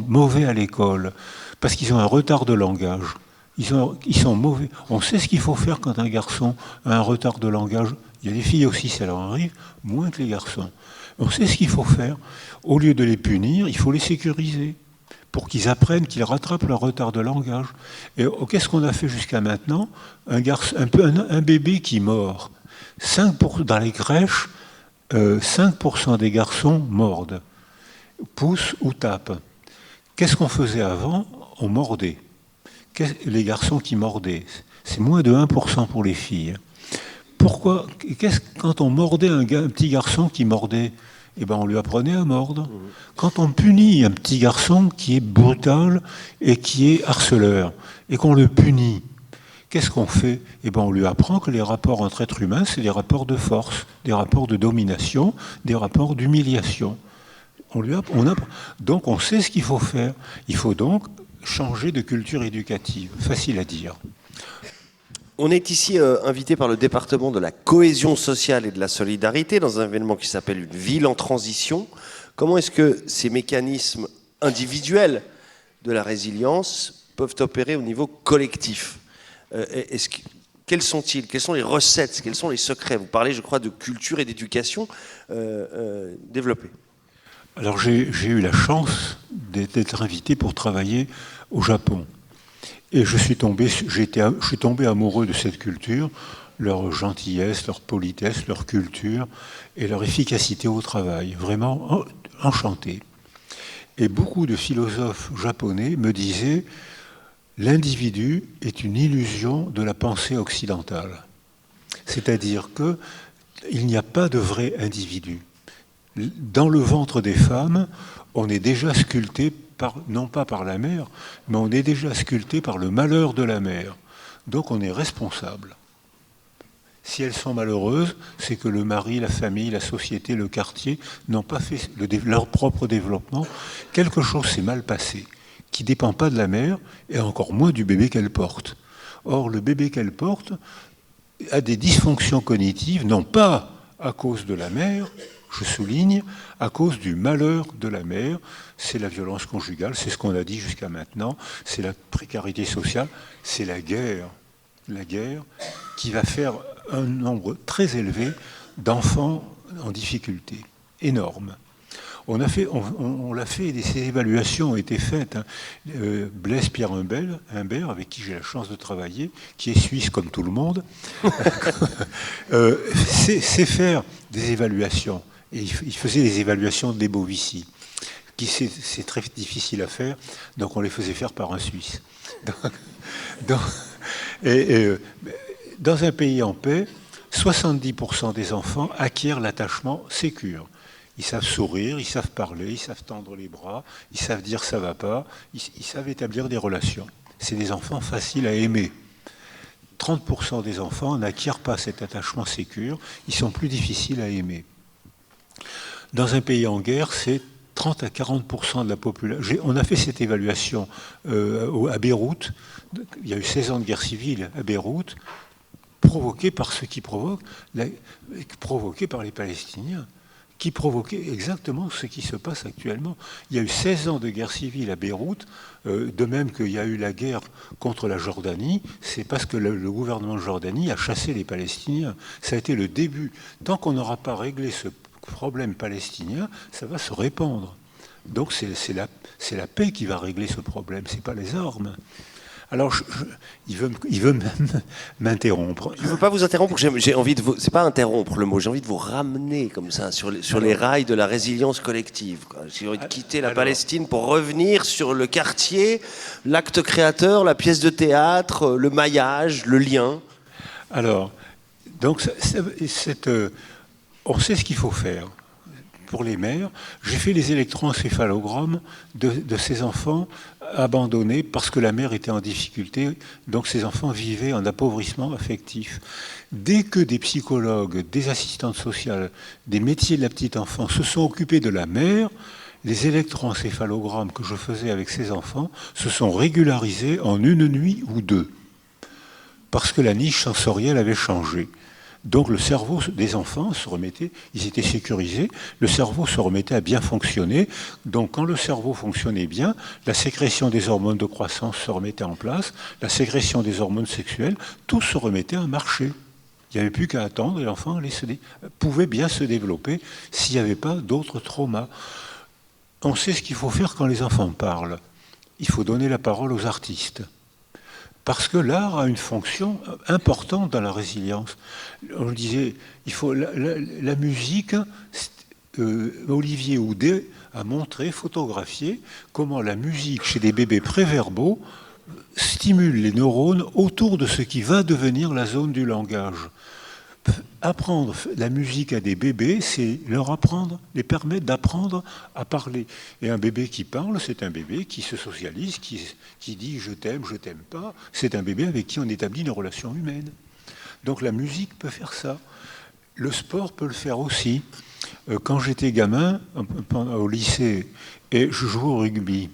mauvais à l'école, parce qu'ils ont un retard de langage, ils sont mauvais. On sait ce qu'il faut faire quand un garçon a un retard de langage. Il y a des filles aussi, ça leur arrive, moins que les garçons. On sait ce qu'il faut faire. Au lieu de les punir, il faut les sécuriser pour qu'ils apprennent, qu'ils rattrapent leur retard de langage. Et qu'est-ce qu'on a fait jusqu'à maintenant? Un bébé qui mord. Dans les crèches, 5% des garçons mordent, poussent ou tapent. Qu'est-ce qu'on faisait avant? On mordait. Les garçons qui mordaient, c'est moins de 1% pour les filles. Pourquoi? Quand on mordait un petit garçon qui mordait, eh ben on lui apprenait à mordre. Quand on punit un petit garçon qui est brutal et qui est harceleur, et qu'on le punit, qu'est-ce qu'on fait? Eh ben on lui apprend que les rapports entre êtres humains, c'est des rapports de force, des rapports de domination, des rapports d'humiliation. Donc on sait ce qu'il faut faire. Il faut donc changer de culture éducative. Facile à dire. On est ici invité par le département de la cohésion sociale et de la solidarité dans un événement qui s'appelle une ville en transition. Comment est-ce que ces mécanismes individuels de la résilience peuvent opérer au niveau collectif? Quels sont-ils? Quelles sont les recettes? Quels sont les secrets? Vous parlez, je crois, de culture et d'éducation développée. Alors j'ai eu la chance d'être invité pour travailler au Japon. Et je suis tombé amoureux de cette culture, leur gentillesse, leur politesse, leur culture et leur efficacité au travail. Vraiment enchanté. Et beaucoup de philosophes japonais me disaient « L'individu est une illusion de la pensée occidentale ». C'est-à-dire qu'il n'y a pas de vrai individu. Dans le ventre des femmes, on est déjà sculpté, non pas par la mère, mais on est déjà sculpté par le malheur de la mère. Donc on est responsable. Si elles sont malheureuses, c'est que le mari, la famille, la société, le quartier n'ont pas fait leur propre développement. Quelque chose s'est mal passé, qui ne dépend pas de la mère, et encore moins du bébé qu'elle porte. Or, le bébé qu'elle porte a des dysfonctions cognitives, non pas à cause de la mère, je souligne, à cause du malheur de la mère. C'est la violence conjugale, c'est ce qu'on a dit jusqu'à maintenant, c'est la précarité sociale, c'est la guerre. La guerre qui va faire un nombre très élevé d'enfants en difficulté, énorme. On l'a fait, ces évaluations ont été faites. Blaise Pierre Humbert, avec qui j'ai la chance de travailler, qui est suisse comme tout le monde, sait faire des évaluations. Et il faisait des évaluations de Lebovici, qui c'est très difficile à faire, donc on les faisait faire par un Suisse. Dans un pays en paix, 70% des enfants acquièrent l'attachement sécure. Ils savent sourire, ils savent parler, ils savent tendre les bras, ils savent dire ça va pas, ils savent établir des relations. C'est des enfants faciles à aimer. 30% des enfants n'acquièrent pas cet attachement sécure, ils sont plus difficiles à aimer. Dans un pays en guerre, c'est 30 à 40% de la population. On a fait cette évaluation à Beyrouth. Il y a eu 16 ans de guerre civile à Beyrouth, provoquée par ce qui provoquée par les Palestiniens, qui provoquait exactement ce qui se passe actuellement. Il y a eu 16 ans de guerre civile à Beyrouth, de même qu'il y a eu la guerre contre la Jordanie, c'est parce que le gouvernement de Jordanie a chassé les Palestiniens. Ça a été le début. Tant qu'on n'aura pas réglé ce problème palestinien, ça va se répandre. Donc c'est la paix qui va régler ce problème, c'est pas les armes. Alors, il veut m'interrompre. Je ne veux pas vous interrompre, j'ai envie de vous... C'est pas interrompre le mot, j'ai envie de vous ramener comme ça sur les rails de la résilience collective. J'ai envie de quitter la Palestine pour revenir sur le quartier, l'acte créateur, la pièce de théâtre, le maillage, le lien. Alors, donc, on sait ce qu'il faut faire. pour les mères. J'ai fait les électroencéphalogrammes de ces enfants abandonnés parce que la mère était en difficulté, donc ces enfants vivaient en appauvrissement affectif. Dès que des psychologues, des assistantes sociales, des métiers de la petite enfance se sont occupés de la mère, les électroencéphalogrammes que je faisais avec ces enfants se sont régularisés en une nuit ou deux, parce que la niche sensorielle avait changé. Donc le cerveau des enfants se remettait, ils étaient sécurisés, le cerveau se remettait à bien fonctionner. Donc quand le cerveau fonctionnait bien, la sécrétion des hormones de croissance se remettait en place, la sécrétion des hormones sexuelles, tout se remettait à marcher. Il n'y avait plus qu'à attendre et l'enfant pouvait bien se développer s'il n'y avait pas d'autres traumas. On sait ce qu'il faut faire quand les enfants parlent. Il faut donner la parole aux artistes. Parce que l'art a une fonction importante dans la résilience. On le disait, il faut la musique. Olivier Houdet a montré, photographié, comment la musique chez des bébés préverbaux stimule les neurones autour de ce qui va devenir la zone du langage. Apprendre la musique à des bébés, c'est les permettre d'apprendre à parler. Et un bébé qui parle, c'est un bébé qui se socialise, qui dit je t'aime pas. C'est un bébé avec qui on établit une relation humaine. Donc la musique peut faire ça. Le sport peut le faire aussi. Quand j'étais gamin, au lycée, et je jouais au rugby,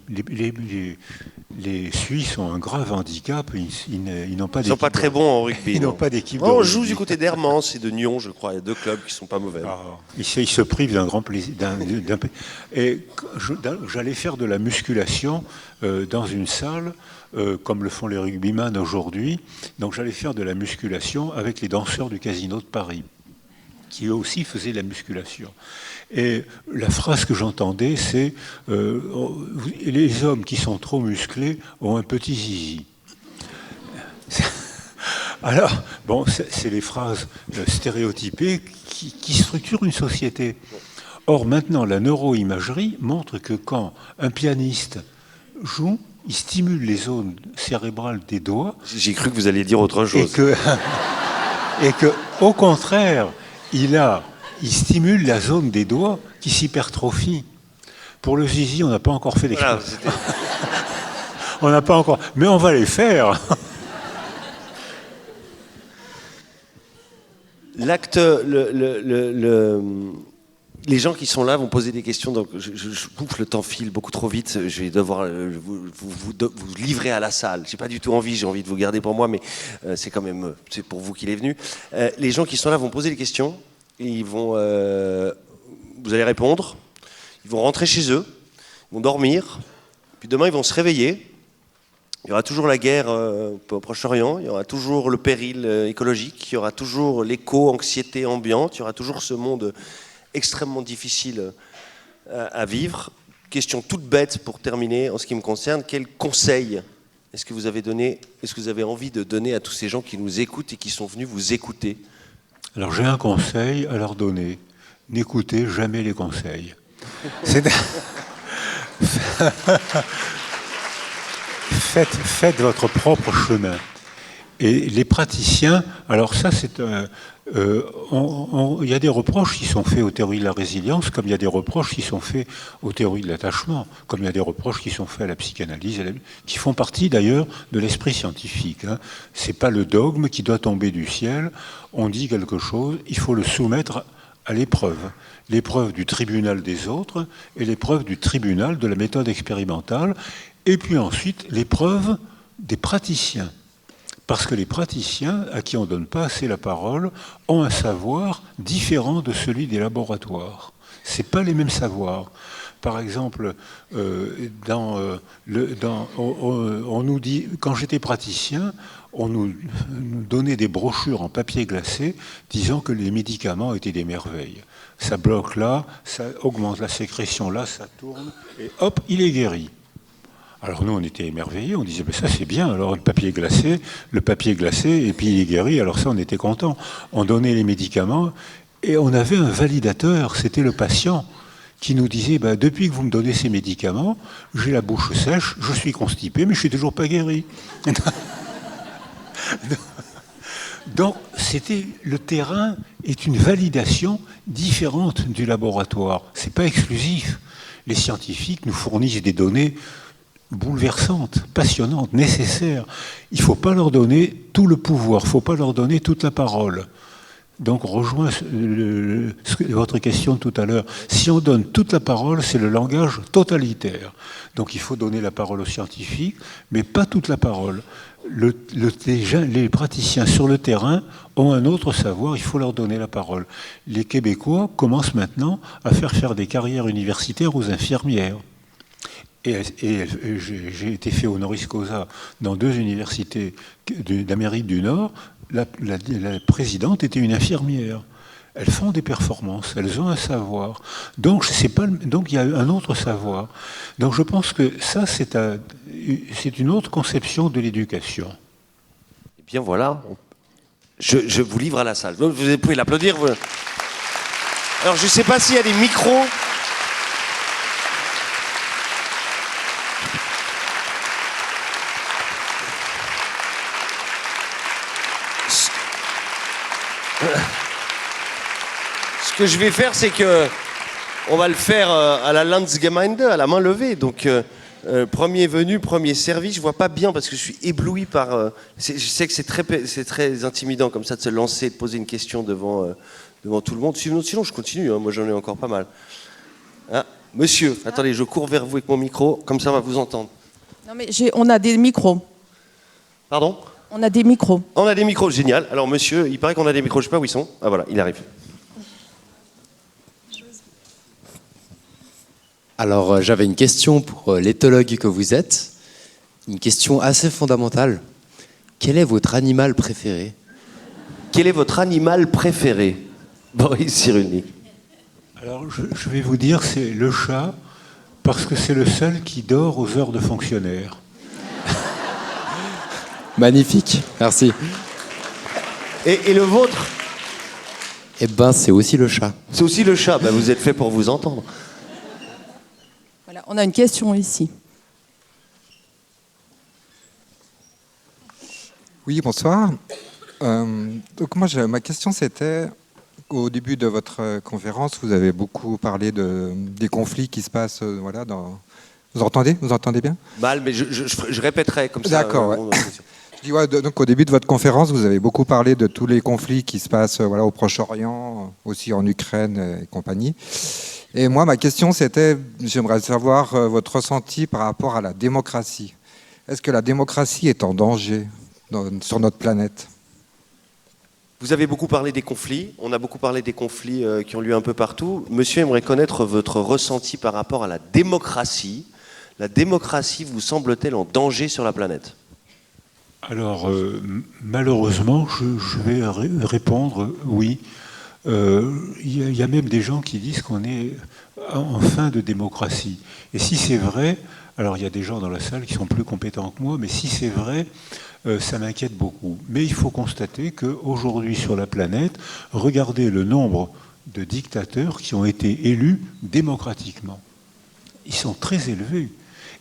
les Suisses ont un grave handicap, ils n'ont pas d'équipe. Ils sont pas très bons en rugby. Ils n'ont pas d'équipe de on rugby. joue du côté d'Hermance et de Nyon, je crois. Il y a 2 clubs qui sont pas mauvais. Ils se privent d'un grand plaisir. Et j'allais faire de la musculation dans une salle, comme le font les rugbyman aujourd'hui. Donc j'allais faire de la musculation avec les danseurs du Casino de Paris, qui eux aussi faisaient de la musculation. Et la phrase que j'entendais, c'est les hommes qui sont trop musclés ont un petit zizi. Alors, bon, c'est les phrases stéréotypées qui structurent une société. Or, maintenant, la neuroimagerie montre que quand un pianiste joue, il stimule les zones cérébrales des doigts. J'ai cru que vous alliez dire autre chose. Et que au contraire, il stimule la zone des doigts qui s'hypertrophie. Pour le zizi, on n'a pas encore fait l'expérience. Voilà, on n'a pas encore, mais on va les faire. L'acte, les gens qui sont là vont poser des questions, donc je bouffe, le temps file beaucoup trop vite, je vais devoir vous livrer à la salle. J'ai pas du tout envie, j'ai envie de vous garder pour moi, mais c'est quand même, c'est pour vous qu'il est venu. Les gens qui sont là vont poser des questions, et ils vont, vous allez répondre, ils vont rentrer chez eux, ils vont dormir, puis demain ils vont se réveiller. Il y aura toujours la guerre au Proche-Orient, il y aura toujours le péril écologique, il y aura toujours l'éco-anxiété ambiante, il y aura toujours ce monde extrêmement difficile à vivre. Question toute bête pour terminer, en ce qui me concerne, quel conseil est-ce que vous avez envie de donner à tous ces gens qui nous écoutent et qui sont venus vous écouter? Alors j'ai un conseil à leur donner, n'écoutez jamais les conseils. Faites votre propre chemin. Et les praticiens, alors ça c'est il y a des reproches qui sont faits aux théories de la résilience, comme il y a des reproches qui sont faits aux théories de l'attachement, comme il y a des reproches qui sont faits à la psychanalyse, qui font partie d'ailleurs de l'esprit scientifique. C'est pas le dogme qui doit tomber du ciel. On dit quelque chose, il faut le soumettre à l'épreuve du tribunal des autres et l'épreuve du tribunal de la méthode expérimentale, et puis ensuite l'épreuve des praticiens. Parce que les praticiens, à qui on ne donne pas assez la parole, ont un savoir différent de celui des laboratoires. Ce n'est pas les mêmes savoirs. Par exemple, on nous dit, quand j'étais praticien, on nous donnait des brochures en papier glacé disant que les médicaments étaient des merveilles. Ça bloque là, ça augmente la sécrétion là, ça tourne, et hop, il est guéri. Alors nous, on était émerveillés, on disait, mais ça c'est bien, alors le papier glacé, et puis il est guéri, alors ça on était contents. On donnait les médicaments, et on avait un validateur, c'était le patient, qui nous disait, depuis que vous me donnez ces médicaments, j'ai la bouche sèche, je suis constipé, mais je suis toujours pas guéri. Donc, le terrain est une validation différente du laboratoire. Ce n'est pas exclusif. Les scientifiques nous fournissent des données bouleversantes, passionnantes, nécessaires. Il ne faut pas leur donner tout le pouvoir, il ne faut pas leur donner toute la parole. Donc, on rejoint votre question de tout à l'heure. Si on donne toute la parole, c'est le langage totalitaire. Donc, il faut donner la parole aux scientifiques, mais pas toute la parole. Les praticiens sur le terrain ont un autre savoir, il faut leur donner la parole. Les Québécois commencent maintenant à faire des carrières universitaires aux infirmières. Et j'ai été fait honoris causa dans 2 universités d'Amérique du Nord. La présidente était une infirmière. Elles font des performances, elles ont un savoir. Donc il y a un autre savoir. Donc je pense que ça, c'est une autre conception de l'éducation. Eh bien voilà, je vous livre à la salle. Vous pouvez l'applaudir. Alors je ne sais pas s'il y a des micros. Ce que je vais faire, c'est que on va le faire à la Landsgemeinde, à la main levée. Donc, premier venu, premier servi. Je vois pas bien parce que je suis ébloui par. Je sais que c'est très intimidant comme ça de se lancer, de poser une question devant tout le monde. Sinon, je continue. Hein, moi, j'en ai encore pas mal. Ah, monsieur, attendez, je cours vers vous avec mon micro, comme ça, on va vous entendre. Non, mais on a des micros. Pardon ? On a des micros. On a des micros, génial. Alors, monsieur, il paraît qu'on a des micros. Je sais pas où ils sont. Ah voilà, il arrive. Alors, j'avais une question pour l'éthologue que vous êtes. Une question assez fondamentale. Quel est votre animal préféré ? Quel est votre animal préféré, Boris Cyrulnik ? Alors, je vais vous dire, c'est le chat, parce que c'est le seul qui dort aux heures de fonctionnaire. Magnifique, merci. Et le vôtre ? Eh ben, c'est aussi le chat. C'est aussi le chat. Ben, vous êtes fait pour vous entendre. Voilà, on a une question ici. Oui, bonsoir. Donc moi, ma question, c'était, au début de votre conférence, vous avez beaucoup parlé des conflits qui se passent voilà, dans... Vous entendez bien ? Mal, mais je répéterai comme ça. D'accord, ouais. Je dis, ouais, donc au début de votre conférence, vous avez beaucoup parlé de tous les conflits qui se passent voilà, au Proche-Orient, aussi en Ukraine et compagnie. Et moi, ma question, c'était, j'aimerais savoir votre ressenti par rapport à la démocratie. Est-ce que la démocratie est en danger sur notre planète ? Vous avez beaucoup parlé des conflits. On a beaucoup parlé des conflits qui ont lieu un peu partout. Monsieur aimerait connaître votre ressenti par rapport à la démocratie. La démocratie vous semble-t-elle en danger sur la planète ? Alors, malheureusement, je vais répondre oui. Il y a même des gens qui disent qu'on est en fin de démocratie. Et si c'est vrai, alors il y a des gens dans la salle qui sont plus compétents que moi, mais si c'est vrai, ça m'inquiète beaucoup. Mais il faut constater qu'aujourd'hui sur la planète, regardez le nombre de dictateurs qui ont été élus démocratiquement. Ils sont très élevés.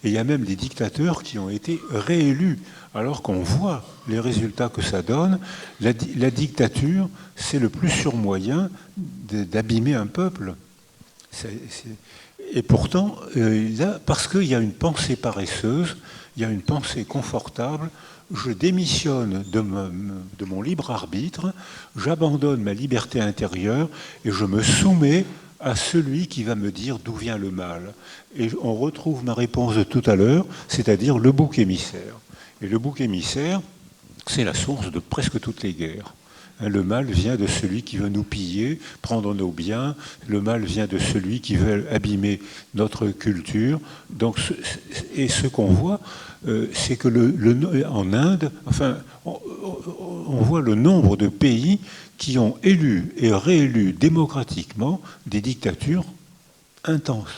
Et il y a même des dictateurs qui ont été réélus, alors qu'on voit les résultats que ça donne. La dictature, c'est le plus sûr moyen d'abîmer un peuple. Et pourtant, parce qu'il y a une pensée paresseuse, il y a une pensée confortable, je démissionne de mon libre arbitre, j'abandonne ma liberté intérieure et je me soumets à celui qui va me dire d'où vient le mal. Et on retrouve ma réponse de tout à l'heure, c'est-à-dire le bouc émissaire. Et le bouc émissaire, c'est la source de presque toutes les guerres. Le mal vient de celui qui veut nous piller, prendre nos biens. Le mal vient de celui qui veut abîmer notre culture. Donc, et ce qu'on voit, c'est que en Inde, enfin, on voit le nombre de pays qui ont élu et réélu démocratiquement des dictatures intenses.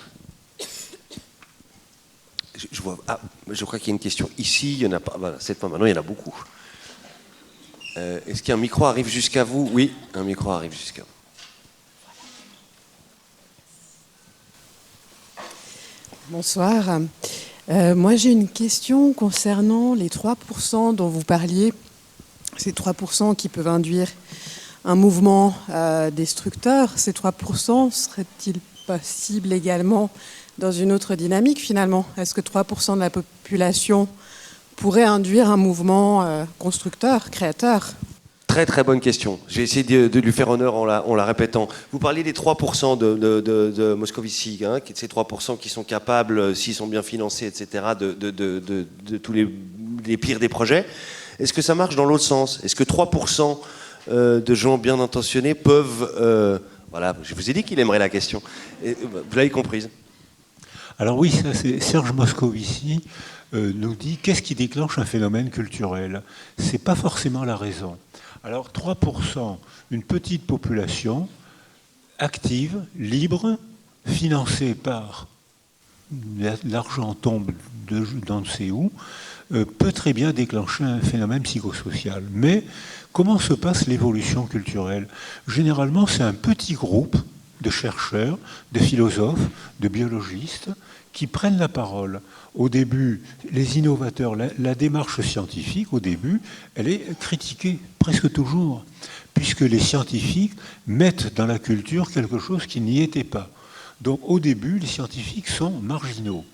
Je crois qu'il y a une question ici, il n'y en a pas, voilà, cette fois maintenant, il y en a beaucoup. Est-ce qu'un micro arrive jusqu'à vous ? Oui, un micro arrive jusqu'à vous. Bonsoir. Moi, j'ai une question concernant les 3% dont vous parliez ces 3% qui peuvent induire un mouvement destructeur, ces 3% seraient-ils possibles également dans une autre dynamique finalement? Est-ce que 3% de la population pourrait induire un mouvement constructeur, créateur? Très très bonne question. J'ai essayé de lui faire honneur en la répétant. Vous parliez des 3% de Moscovici, hein, ces 3% qui sont capables, s'ils sont bien financés, etc., de tous les pires des projets. Est-ce que ça marche dans l'autre sens? Est-ce que 3% de gens bien intentionnés peuvent... voilà, je vous ai dit qu'il aimerait la question. Et, vous l'avez comprise. Alors oui, ça, c'est Serge Moscovici nous dit qu'est-ce qui déclenche un phénomène culturel? C'est pas forcément la raison. Alors 3%, une petite population active, libre, financée par l'argent tombe d'on ne sait où, peut très bien déclencher un phénomène psychosocial. Mais comment se passe l'évolution culturelle? Généralement, c'est un petit groupe de chercheurs, de philosophes, de biologistes qui prennent la parole. Au début, les innovateurs, la démarche scientifique, au début, elle est critiquée presque toujours, puisque les scientifiques mettent dans la culture quelque chose qui n'y était pas. Donc au début, les scientifiques sont marginaux.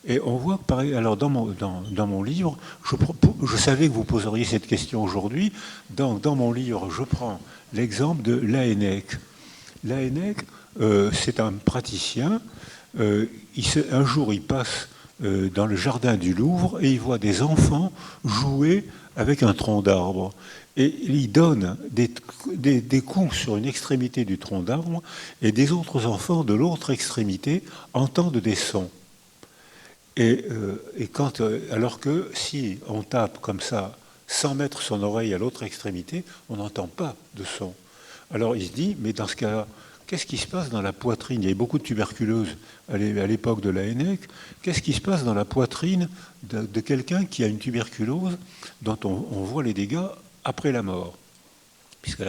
Et on voit que, pareil, alors dans mon livre, je savais que vous poseriez cette question aujourd'hui, donc dans mon livre, je prends l'exemple de Laennec. Laennec, c'est un praticien. Un jour, il passe dans le jardin du Louvre et il voit des enfants jouer avec un tronc d'arbre. Et il donne des coups sur une extrémité du tronc d'arbre et des autres enfants de l'autre extrémité entendent des sons. Alors que si on tape comme ça, sans mettre son oreille à l'autre extrémité, on n'entend pas de son. Alors il se dit, mais dans ce cas-là, qu'est-ce qui se passe dans la poitrine? Il y avait beaucoup de tuberculose à l'époque de Laennec. Qu'est-ce qui se passe dans la poitrine de quelqu'un qui a une tuberculose dont on voit les dégâts après la mort? Puisque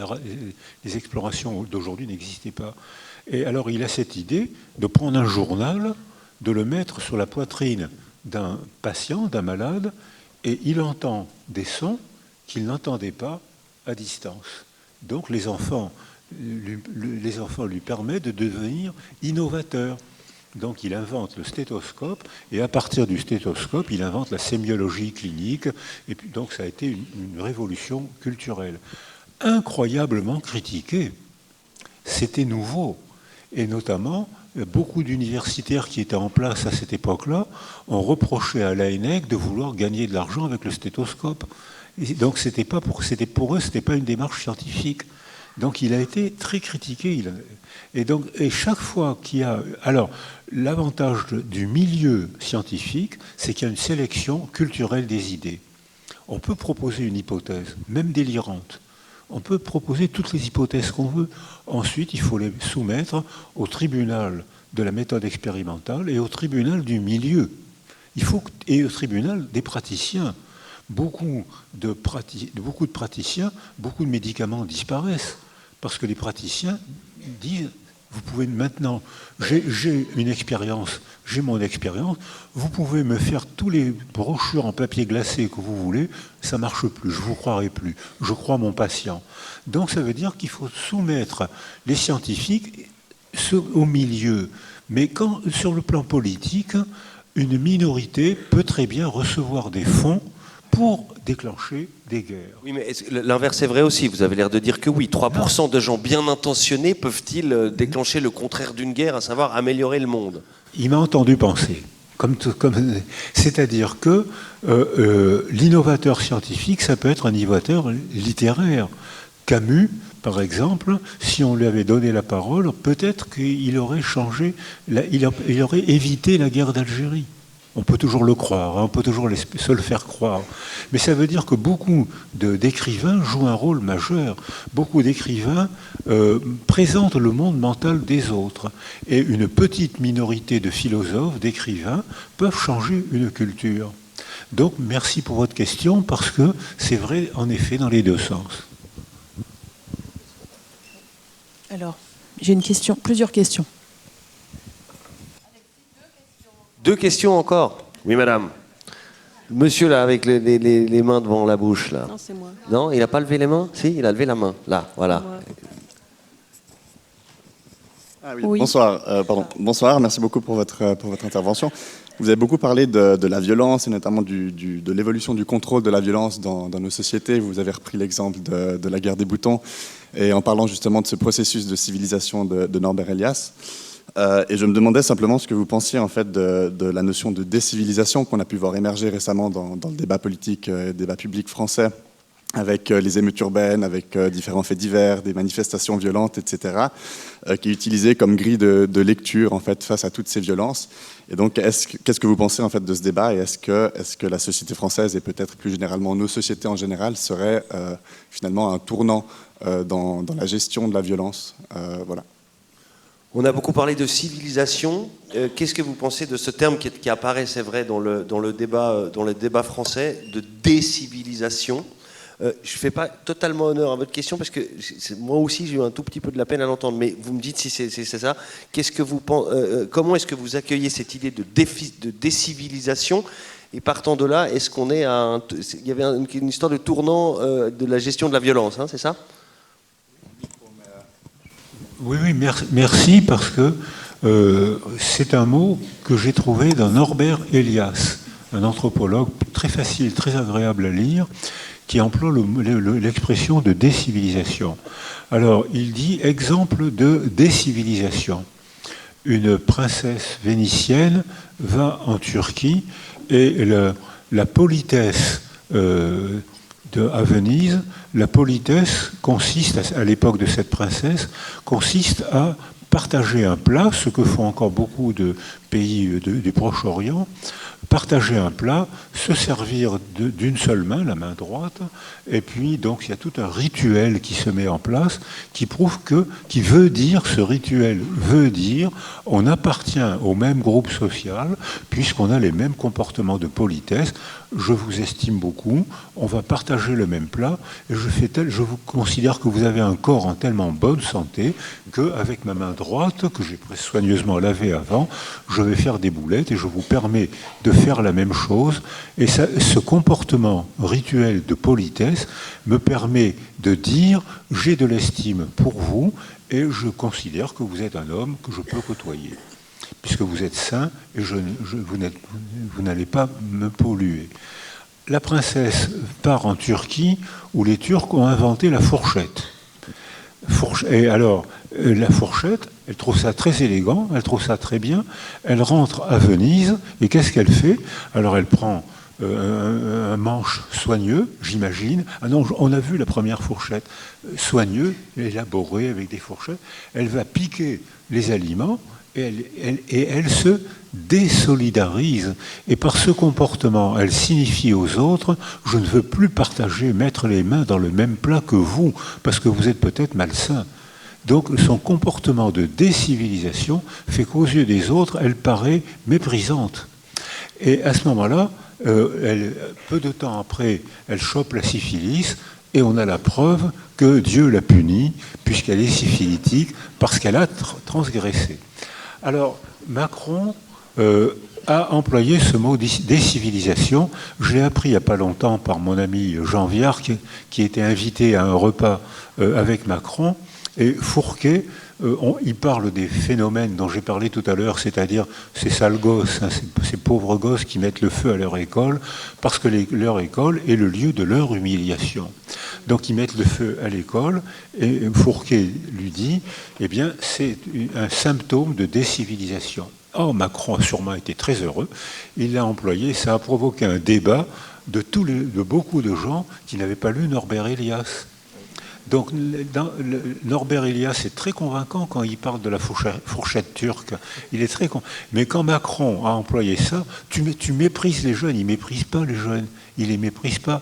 les explorations d'aujourd'hui n'existaient pas. Et alors il a cette idée de prendre un journal, de le mettre sur la poitrine d'un patient, d'un malade, et il entend des sons qu'il n'entendait pas à distance. Donc les enfants lui permettent de devenir innovateurs. Donc il invente le stéthoscope, et à partir du stéthoscope, il invente la sémiologie clinique, et puis donc ça a été une révolution culturelle. Incroyablement critiquée. C'était nouveau. Et notamment, beaucoup d'universitaires qui étaient en place à cette époque-là ont reproché à Laennec de vouloir gagner de l'argent avec le stéthoscope. Et donc pour eux, c'était pas une démarche scientifique. Donc il a été très critiqué. Et chaque fois qu'il y a... Alors, l'avantage du milieu scientifique, c'est qu'il y a une sélection culturelle des idées. On peut proposer une hypothèse, même délirante. On peut proposer toutes les hypothèses qu'on veut. Ensuite, il faut les soumettre au tribunal de la méthode expérimentale et au tribunal du milieu. Et au tribunal des praticiens. Beaucoup de praticiens, beaucoup de médicaments disparaissent parce que les praticiens disent, vous pouvez maintenant, j'ai une expérience, j'ai mon expérience, vous pouvez me faire tous les brochures en papier glacé que vous voulez, ça ne marche plus, je ne vous croirai plus, je crois mon patient. Donc ça veut dire qu'il faut soumettre les scientifiques au milieu. Mais quand, sur le plan politique, une minorité peut très bien recevoir des fonds pour déclencher des guerres. Oui, mais l'inverse est vrai aussi. Vous avez l'air de dire que oui, 3% de gens bien intentionnés peuvent-ils déclencher le contraire d'une guerre, à savoir améliorer le monde? Il m'a entendu penser. C'est-à-dire que l'innovateur scientifique, ça peut être un innovateur littéraire. Camus, par exemple, si on lui avait donné la parole, peut-être qu'il aurait changé, il aurait évité la guerre d'Algérie. On peut toujours le croire, on peut toujours se le faire croire. Mais ça veut dire que beaucoup d'écrivains jouent un rôle majeur. Beaucoup d'écrivains présentent le monde mental des autres. Et une petite minorité de philosophes, d'écrivains, peuvent changer une culture. Donc merci pour votre question, parce que c'est vrai, en effet, dans les deux sens. Alors, j'ai plusieurs questions. Deux questions encore. Oui, madame. Monsieur là, avec les mains devant la bouche là. Non, c'est moi. Non, il n'a pas levé les mains? Si, il a levé la main. Là, voilà. Ah oui. Bonsoir, Bonsoir, merci beaucoup pour votre intervention. Vous avez beaucoup parlé de la violence et notamment de l'évolution du contrôle de la violence dans nos sociétés. Vous avez repris l'exemple de la guerre des boutons et en parlant justement de ce processus de civilisation de Norbert Elias. Et je me demandais simplement ce que vous pensiez en fait de la notion de décivilisation qu'on a pu voir émerger récemment dans le débat politique, débat public français, avec les émeutes urbaines, avec différents faits divers, des manifestations violentes, etc., qui est utilisé comme grille de lecture en fait face à toutes ces violences. Et donc, qu'est-ce que vous pensez en fait de ce débat et est-ce que la société française et peut-être plus généralement nos sociétés en général seraient finalement un tournant dans la gestion de la violence, voilà. On a beaucoup parlé de civilisation. Qu'est-ce que vous pensez de ce terme qui apparaît, c'est vrai, dans le débat français, de décivilisation? Je ne fais pas totalement honneur à votre question parce que moi aussi j'ai eu un tout petit peu de la peine à l'entendre, mais vous me dites si c'est ça. Qu'est-ce que vous comment est-ce que vous accueillez cette idée de décivilisation? Et partant de là, est-ce qu'on est à il y avait une histoire de tournant de la gestion de la violence, hein, c'est ça? Oui, merci parce que c'est un mot que j'ai trouvé dans Norbert Elias, un anthropologue très facile, très agréable à lire, qui emploie l'expression de décivilisation. Alors, il dit exemple de décivilisation. Une princesse vénitienne va en Turquie et la politesse à Venise, la politesse consiste, à l'époque de cette princesse, consiste à partager un plat, ce que font encore beaucoup de pays du Proche-Orient, partager un plat, se servir d'une seule main, la main droite, et puis donc il y a tout un rituel qui se met en place qui prouve qui veut dire, ce rituel veut dire, on appartient au même groupe social puisqu'on a les mêmes comportements de politesse. Je vous estime beaucoup, on va partager le même plat, et je vous considère que vous avez un corps en tellement bonne santé qu'avec ma main droite, que j'ai soigneusement lavée avant, je vais faire des boulettes et je vous permets de faire la même chose. Et ce comportement rituel de politesse me permet de dire j'ai de l'estime pour vous et je considère que vous êtes un homme que je peux côtoyer, puisque vous êtes sain et vous n'allez pas me polluer. La princesse part en Turquie où les Turcs ont inventé la fourchette. Et alors, la fourchette, elle trouve ça très élégant, elle trouve ça très bien. Elle rentre à Venise et qu'est-ce qu'elle fait? Alors elle prend un manche soigneux, j'imagine. Ah non, on a vu la première fourchette soigneux, élaborée avec des fourchettes. Elle va piquer les aliments et elle se désolidarise. Et par ce comportement, elle signifie aux autres, je ne veux plus partager, mettre les mains dans le même plat que vous, parce que vous êtes peut-être malsain. Donc son comportement de décivilisation fait qu'aux yeux des autres, elle paraît méprisante. Et à ce moment-là, peu de temps après, elle chope la syphilis, et on a la preuve que Dieu l'a punie, puisqu'elle est syphilitique, parce qu'elle a transgressé. Alors, Macron a employé ce mot décivilisation. Je l'ai appris il n'y a pas longtemps par mon ami Jean Viard, qui était invité à un repas avec Macron. Et Fourquet, il parle des phénomènes dont j'ai parlé tout à l'heure, c'est-à-dire ces sales gosses, hein, ces pauvres gosses qui mettent le feu à leur école, parce que leur école est le lieu de leur humiliation. Donc ils mettent le feu à l'école, et Fourquet lui dit, eh bien, c'est un symptôme de décivilisation. Or, Macron a sûrement été très heureux, il l'a employé, ça a provoqué un débat de beaucoup de gens qui n'avaient pas lu Norbert Elias. Donc Norbert Elias est très convaincant quand il parle de la fourchette turque. Il est très mais quand Macron a employé ça, tu méprises les jeunes. Il ne méprise pas les jeunes. Il ne les méprise pas.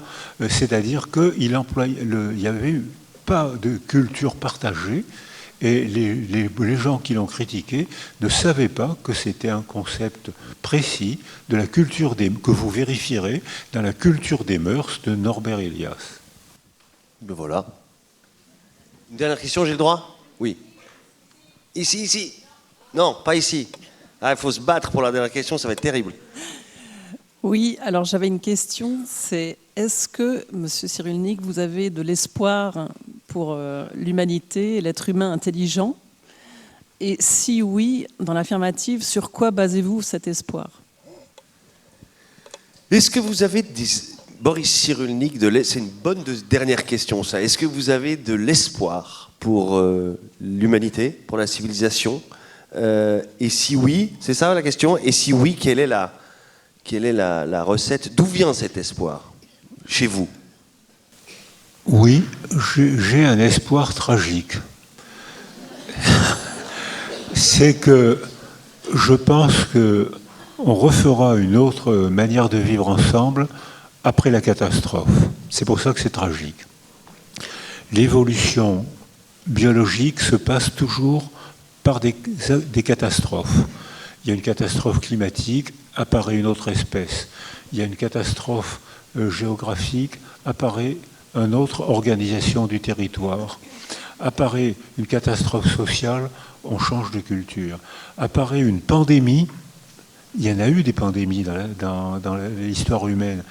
C'est-à-dire qu'il n'y avait pas de culture partagée. Et les gens qui l'ont critiqué ne savaient pas que c'était un concept précis de la culture que vous vérifierez dans la culture des mœurs de Norbert Elias. Ben voilà. Une dernière question, j'ai le droit? Oui. Ici. Non, pas ici. Ah, il faut se battre pour la dernière question, ça va être terrible. Oui, alors j'avais une question, c'est est-ce que, Monsieur Cyrulnik, vous avez de l'espoir pour l'humanité et l'être humain intelligent? Et si oui, dans l'affirmative, sur quoi basez-vous cet espoir? Est-ce que vous avez Boris Cyrulnik, c'est une bonne dernière question ça. Est-ce que vous avez de l'espoir pour l'humanité, pour la civilisation? Et si oui, c'est ça la question? Et si oui, quelle est la recette? D'où vient cet espoir chez vous? Oui, j'ai un espoir tragique. C'est que je pense qu'on refera une autre manière de vivre ensemble après la catastrophe. C'est pour ça que c'est tragique. L'évolution biologique se passe toujours par des catastrophes. Il y a une catastrophe climatique, apparaît une autre espèce. Il y a une catastrophe géographique, apparaît une autre organisation du territoire. Apparaît une catastrophe sociale, on change de culture. Apparaît une pandémie, il y en a eu des pandémies dans l'histoire humaine.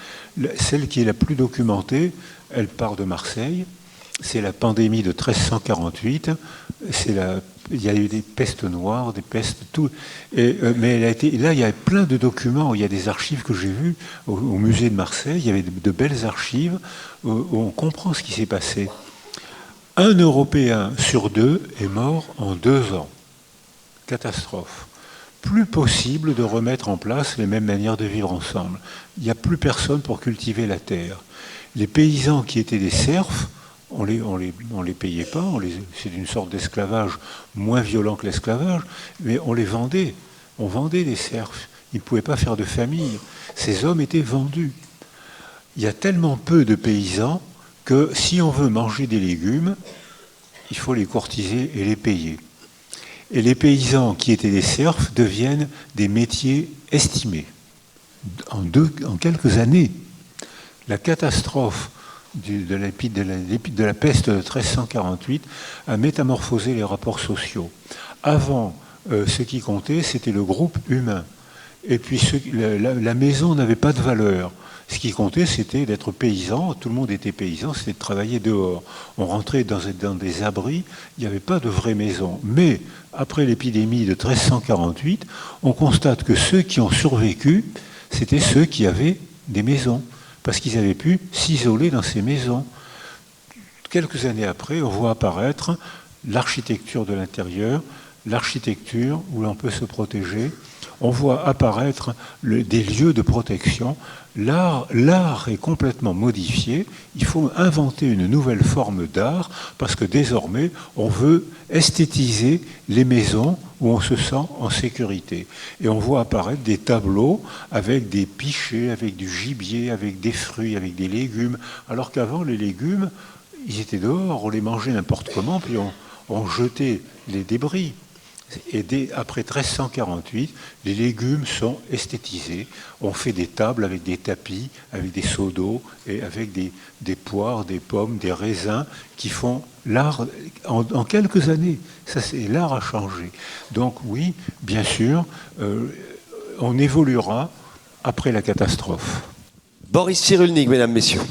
Celle qui est la plus documentée, elle part de Marseille, c'est la pandémie de 1348, il y a eu des pestes noires, des pestes, tout. Mais elle a été, là, il y a plein de documents, il y a des archives que j'ai vues au musée de Marseille, il y avait de belles archives où on comprend ce qui s'est passé. Un Européen sur 2 est mort en 2 ans. Catastrophe. Plus possible de remettre en place les mêmes manières de vivre ensemble. Il n'y a plus personne pour cultiver la terre. Les paysans qui étaient des serfs, on les payait pas, c'est une sorte d'esclavage moins violent que l'esclavage, mais on les vendait. On vendait des serfs. Ils ne pouvaient pas faire de famille. Ces hommes étaient vendus. Il y a tellement peu de paysans que si on veut manger des légumes, il faut les courtiser et les payer. Et les paysans qui étaient des serfs deviennent des métiers estimés. En quelques années, la catastrophe de la peste de 1348 a métamorphosé les rapports sociaux. Avant, ce qui comptait, c'était le groupe humain. Et puis la maison n'avait pas de valeur. Ce qui comptait, c'était d'être paysan. Tout le monde était paysan, c'était de travailler dehors. On rentrait dans des abris, il n'y avait pas de vraie maison. Mais après l'épidémie de 1348, on constate que ceux qui ont survécu, c'était ceux qui avaient des maisons, parce qu'ils avaient pu s'isoler dans ces maisons. Quelques années après, on voit apparaître l'architecture de l'intérieur, l'architecture où l'on peut se protéger. On voit apparaître des lieux de protection. L'art est complètement modifié. Il faut inventer une nouvelle forme d'art parce que désormais, on veut esthétiser les maisons où on se sent en sécurité. Et on voit apparaître des tableaux avec des pichets, avec du gibier, avec des fruits, avec des légumes. Alors qu'avant, les légumes, ils étaient dehors, on les mangeait n'importe comment, puis on jetait les débris. Et après 1348, les légumes sont esthétisés. On fait des tables avec des tapis, avec des seaux d'eau et avec des poires, des pommes, des raisins qui font l'art en quelques années. L'art a changé. Donc oui, bien sûr, on évoluera après la catastrophe. Boris Cyrulnik, mesdames, messieurs.